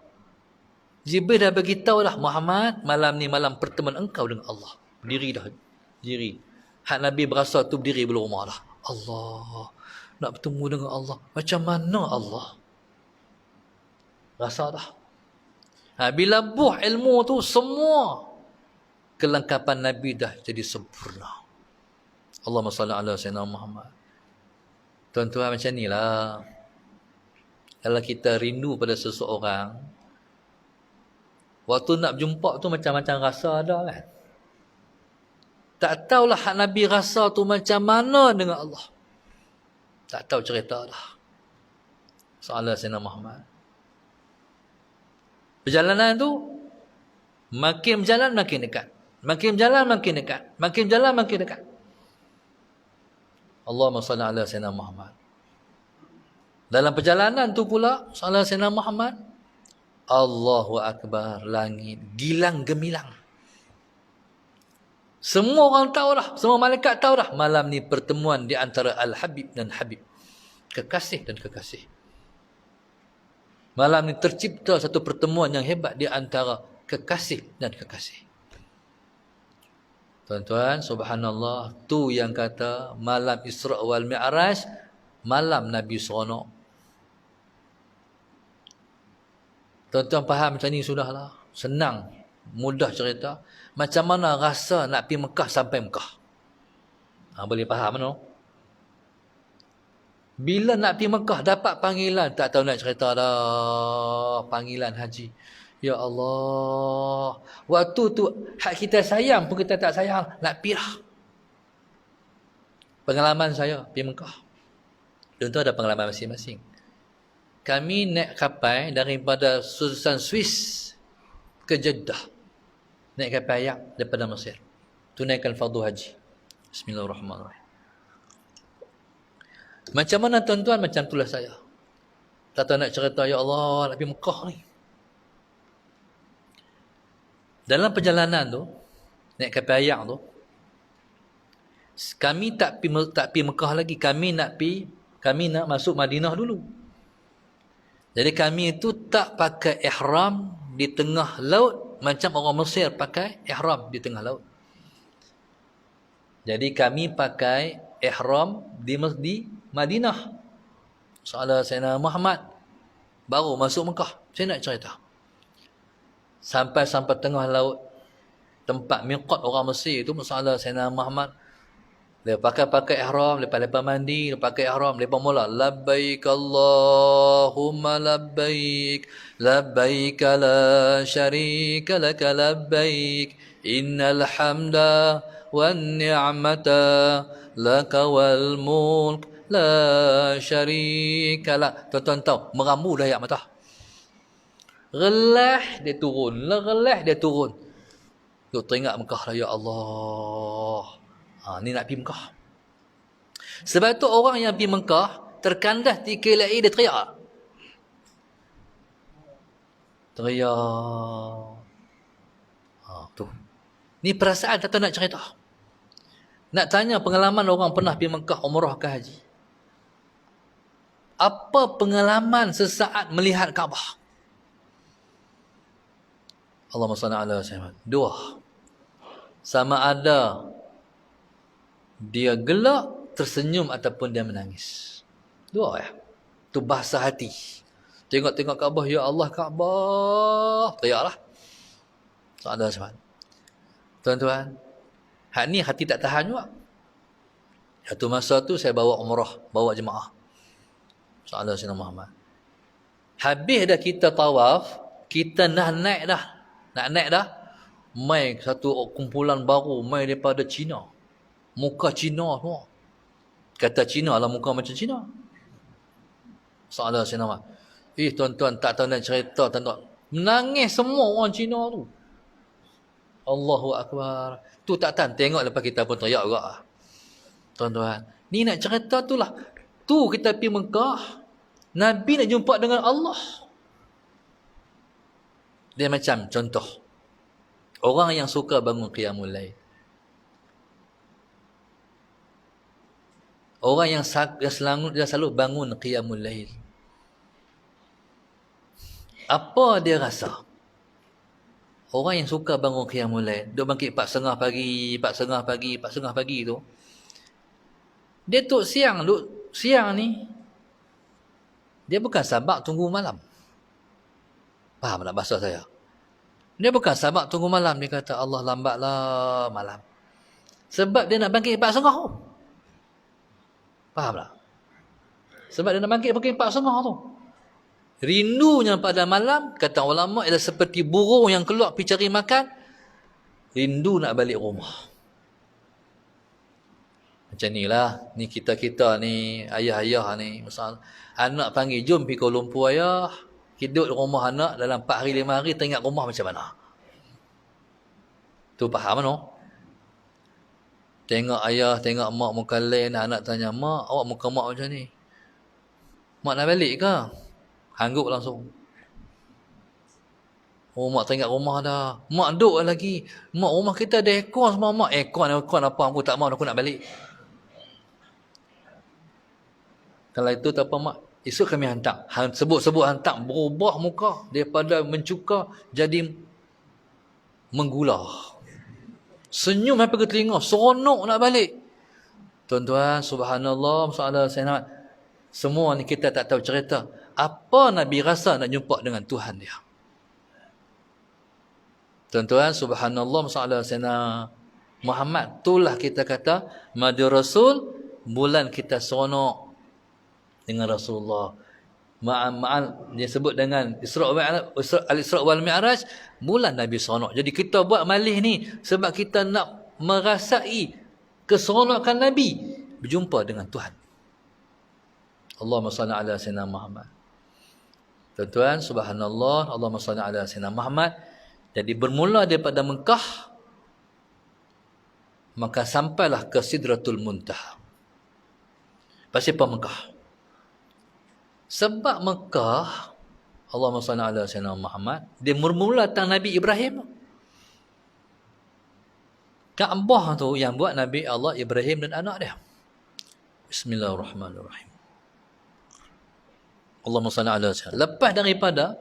Jibril dah bagi tahu dah, Muhammad, malam ni malam pertemuan engkau dengan Allah. Berdiri dah. Diri. Hak Nabi berasa tu berdiri belum rumah dah. Allah. Nak bertemu dengan Allah. Macam mana Allah? Rasa dah. Bila buah ilmu tu semua kelengkapan Nabi dah jadi sempurna. Allahumma salli ala sayyidina Muhammad. Tuan-tuan macam ni lah. Kalau kita rindu pada seseorang, waktu nak jumpa tu macam-macam rasa ada kan. Tak tahulah hak Nabi rasa tu macam mana dengan Allah. Tak tahu cerita dah. Sallallahu Sayyidina Muhammad. Perjalanan tu makin berjalan makin dekat. Makin berjalan makin dekat. Makin berjalan makin dekat. Allahumma salli ala sayyidina Muhammad. Dalam perjalanan tu pula, salat sayyidina Muhammad, Allahu Akbar, langit gilang gemilang. Semua orang tahu dah, semua malaikat tahu dah, malam ni pertemuan di antara Al-Habib dan Habib. Kekasih dan kekasih. Malam ni tercipta satu pertemuan yang hebat di antara kekasih dan kekasih. Tuan-tuan, subhanallah, tu yang kata malam Isra' wal Mi'raj, malam Nabi seronok. Tuan-tuan faham macam ni sudahlah. Senang, mudah cerita. Macam mana rasa nak pergi Mekah sampai Mekah? Boleh faham no? Bila nak pergi Mekah dapat panggilan, tak tahu nak cerita dah. Panggilan haji. Ya Allah. Waktu tu hak kita sayang pun kita tak sayang. Nak pergi lah. Pengalaman saya pergi Mekah. Tentu ada pengalaman masing-masing. Kami naik kapal daripada Sultan Swiss ke Jeddah. Naik kapal ayak daripada Mesir. Tunaikan fardu haji. Bismillahirrahmanirrahim. Macam mana tuan-tuan? Macam itulah saya. Tak tahu nak cerita, ya Allah, nak pergi Mekah ni. Dalam perjalanan tu, naik kapal ayak tu, kami tak pergi Mekah lagi. Kami nak masuk Madinah dulu. Jadi kami itu tak pakai ihram di tengah laut macam orang Mesir pakai ihram di tengah laut. Jadi kami pakai ihram di Madinah. Soalan Sayyidina Muhammad baru masuk Mekah. Saya nak cerita. Sampai tengah laut, tempat miqat orang Mesir itu, soalan Sayyidina Muhammad, dia pakai ihram, lepas mandi, dia pakai ihram, lepas mula labbaik Allahumma labbaik, labbaik la syarika laka labbaik, innal hamda wan ni'mata laka wal mulk la syarika lak. Tuan-tuan tahu, meramu dah air mata. Relah dia turun, relah dia turun. Tu teringat Mekah lah, ya Allah. Ni nak pergi Mekah. Sebab tu orang yang pergi Mekah, terkandas di KLIA, dia teriak. Tu. Ni perasaan tak tahu nak cerita. Nak tanya pengalaman orang pernah pergi Mekah, umrah ke haji. Apa pengalaman sesaat melihat Kaabah? Allahumma salli ala sayyidina. Dua. Sama ada dia gelak, tersenyum ataupun dia menangis. Dua ya. Tu bahasa hati. Tengok-tengok Kaabah, ya Allah Kaabah. Teriaklah. Soalan sahabat. Tuan-tuan, hak ni hati tak tahan juga. Satu masa tu saya bawa umrah, bawa jemaah. Soalan Sayyidina Muhammad. Habis dah kita tawaf, kita nak naik dah. Nak naik dah. Mai satu kumpulan baru, mai daripada Cina. Muka Cina semua. Kata Cina lah muka macam Cina. Soalan Sayyidina Muhammad. Tuan-tuan tak tahu nak cerita, tuan-tuan. Menangis semua orang Cina tu. Allahu Akbar. Tu tak tahan. Tengok lepas kita pun teriak juga. Tuan-tuan. Ni nak cerita tu lah. Tu kita pergi Mekah. Nabi nak jumpa dengan Allah. Dia macam contoh. Orang yang suka bangun qiyamul lail. Orang yang selalu bangun qiyamul lail. Apa dia rasa? Orang yang suka bangun qiyamul lail, dia bangkit 4:30 pagi, 4:30 pagi tu. Dia siang ni, dia bukan sabar tunggu malam. Faham tak bahasa saya? Dia bukan sabar tunggu malam. Dia kata, Allah lambatlah malam. Sebab dia nak bangkit 4:30 tu. Faham tak? Sebab dia nak bangkit 4:30 tu. Rindunya pada malam, kata ulama, ialah seperti burung yang keluar pergi cari makan. Rindu nak balik rumah. Macam ni lah. Ni kita-kita ni, ayah-ayah ni. Misal, anak panggil, jom pergi Kuala Lumpur ayah. Hidup di rumah anak dalam 4 hari 5 hari, teringat rumah macam mana. Tu faham no? Tengok ayah, tengok mak muka lain, anak tanya, mak, awak muka mak macam ni. Mak nak balik ke? Hanggup langsung. Oh, mak teringat rumah dah. Mak duduk lagi. Mak, rumah kita ada aircon semua, mak. Aircon apa? Aku tak mahu, aku nak balik. Kalau itu tak apa, mak. Esok kami hantar. Sebut-sebut hantar. Berubah muka. Daripada mencuka, jadi menggular. Senyum sampai ke telinga. Seronok nak balik. Tuan-tuan, subhanallah, masalah saya nak. Semua ni kita tak tahu cerita. Apa Nabi rasa nak jumpa dengan Tuhan dia? Tuan-tuan, subhanallah, masalah Sayyidina Muhammad. Itulah kita kata, Madu Rasul, bulan kita seronok dengan Rasulullah. Dia sebut dengan Al-Isra' wal Mi'raj, bulan Nabi seronok. Jadi kita buat malih ni sebab kita nak merasai keseronokan Nabi berjumpa dengan Tuhan. Allahumma salli ala Sayyidina Muhammad. Tuan-tuan, subhanallah, Allahumma salli ala Sayyidina Muhammad. Jadi bermula daripada Mekah, maka sampailah ke Sidratul Muntaha. Pasal apa Mekah? Sebab Mekah, Allahumma salli ala Sayyidina Muhammad, dia bermula tentang Nabi Ibrahim. Kaabah tu yang buat Nabi Allah Ibrahim dan anak dia. Bismillahirrahmanirrahim. Allahumma salli ala Sayyidina. Lepas daripada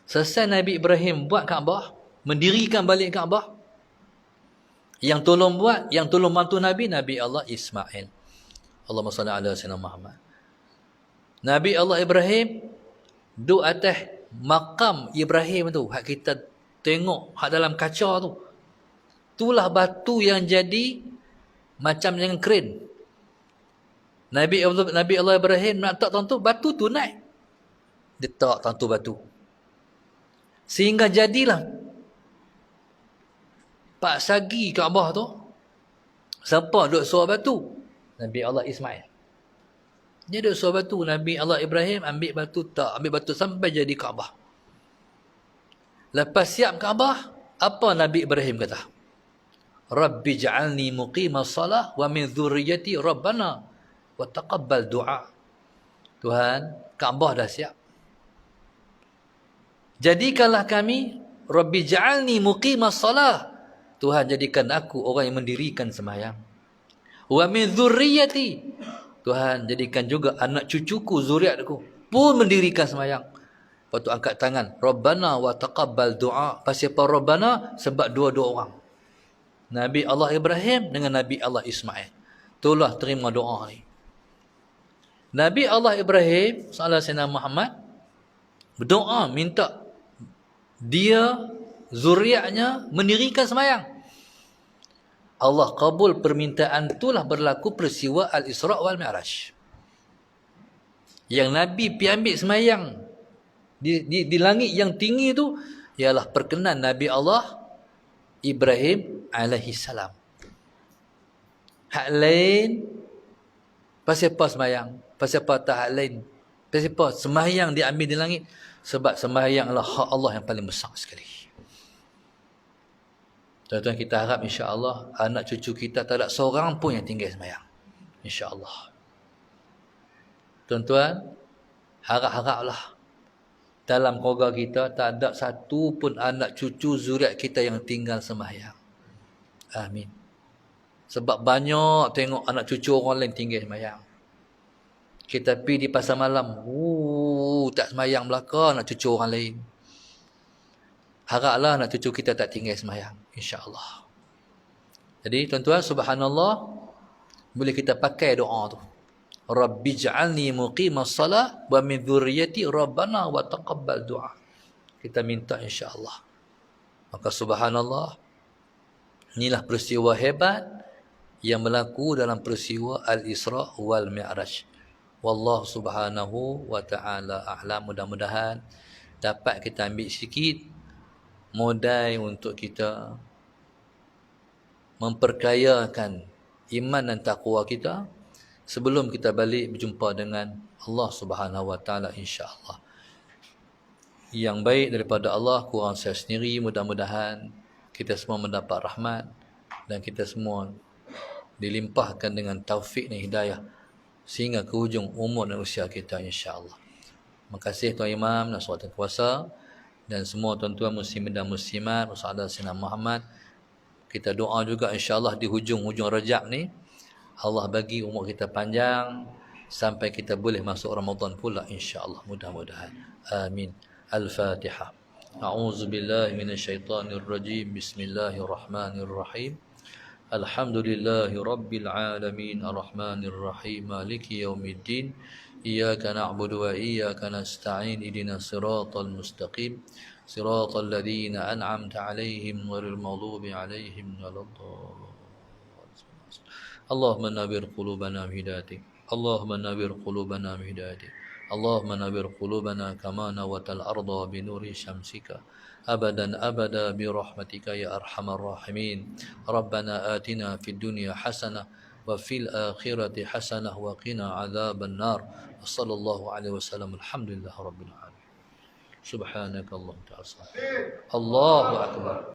selesai Nabi Ibrahim buat Kaabah, mendirikan balik Kaabah, yang tolong buat, yang tolong bantu Nabi Allah Ismail. Allahumma salli ala Sayyidina Muhammad. Nabi Allah Ibrahim duduk atas makam Ibrahim tu, hak kita tengok hak dalam kaca tu. Itulah batu yang jadi macam dengan kren. Nabi Allah Ibrahim nak tak tentu batu tu naik. Dia tak tentu batu. Sehingga jadilah Pak Sagi Kaabah tu. Siapa duduk suar batu? Nabi Allah Ismail. Dia duduk suar batu. Nabi Allah Ibrahim ambil batu, tak ambil batu sampai jadi Kaabah. Lepas siap Kaabah, apa Nabi Ibrahim kata? Rabbi ja'alni muqimas salah wa min dhurriyyati rabbana wa taqabbal du'a. Tuhan, Kaabah dah siap. Jadikanlah kami, Rabbi ja'alni muqimas salah. Tuhan, jadikan aku orang yang mendirikan sembahyang. Wa min dzurriyyati. Tuhan, jadikan juga anak cucuku, zuriatku pun mendirikan sembahyang. Lepas tu angkat tangan, Rabbana wa taqabbal du'a. Pasal apa Rabbana? Sebab dua-dua orang. Nabi Allah Ibrahim dengan Nabi Allah Ismail. Itulah terima doa ni. Nabi Allah Ibrahim sallallahu alaihi wasallam Muhammad berdoa minta dia zuriatnya mendirikan sembahyang. Allah kabul permintaan, itulah berlaku peristiwa Al-Isra' wal Mi'raj. Yang Nabi pergi ambil sembahyang di langit yang tinggi tu ialah perkenan Nabi Allah Ibrahim alaihi salam. Hak lain pasal apa sembahyang? Pasal apa tak hak lain? Pasal apa sembahyang diambil di langit? Sebab sembahyang adalah hak Allah yang paling besar sekali. Tuan-tuan, kita harap insya-Allah anak cucu kita tak ada seorang pun yang tinggal sembahyang. Insya-Allah. Tuan-tuan, harap-haraplah dalam keluarga kita tak ada satu pun anak cucu zuriat kita yang tinggal sembahyang. Amin. Sebab banyak tengok anak cucu orang lain tinggal sembahyang. Kita pergi di pasar malam, tak sembahyang belaka anak cucu orang lain. Haraplah anak cucu kita tak tinggal sembahyang, insya-Allah. Jadi tuan-tuan, subhanallah, boleh kita pakai doa tu. Rabbi ja'alni muqimas salah wa min dzurriyyati rabbana wa taqabbal du'a. Kita minta insya-Allah. Maka subhanallah, inilah peristiwa hebat yang berlaku dalam peristiwa Al-Isra' wal Mi'raj. Wallahu subhanahu wa ta'ala a'lam. Mudah-mudahan dapat kita ambil sikit modal untuk kita memperkayakan iman dan taqwa kita sebelum kita balik berjumpa dengan Allah Subhanahu wa taala, insya-Allah. Yang baik daripada Allah kurang saya sendiri, mudah-mudahan kita semua mendapat rahmat dan kita semua dilimpahkan dengan taufik dan hidayah sehingga ke hujung umur dan usia kita, insya-Allah. Terima kasih Tuan Imam dan Saudara Kuasa dan semua tuan-tuan muslimin dan muslimat, Saudara Sayyidina Muhammad. Kita doa juga insya-Allah di hujung-hujung Rajab ni Allah bagi umur kita panjang sampai kita boleh masuk Ramadan pula, insya-Allah, mudah-mudahan. Amin. Al-Fatihah. A'udzu billahi minasyaitonir rajim. Bismillahirrahmanirrahim. Alhamdulillahi rabbil alamin, arrahmanir rahim, maliki yaumiddin. Iyyaka na'budu wa iyyaka nasta'in. Ihdinas siratal mustaqim. Siratal ladzina an'amta 'alaihim ghairil maghdubi 'alaihim waladdallin. Allahumma nawwir qulubana bihidayatik. Allahumma nawwir qulubana bihidayatik. Allahumma nawwir qulubana kama nawatal arda binuri syamsika. أبدا أبدا برحمتك يا أرحم الراحمين. ربنا آتنا في الدنيا حسنة وفي الآخرة حسنة وقنا عذاب النار. وصلى الله عليه وسلم. الحمد لله رب العالمين. سبحانك اللهم وبحمدك. الله أكبر.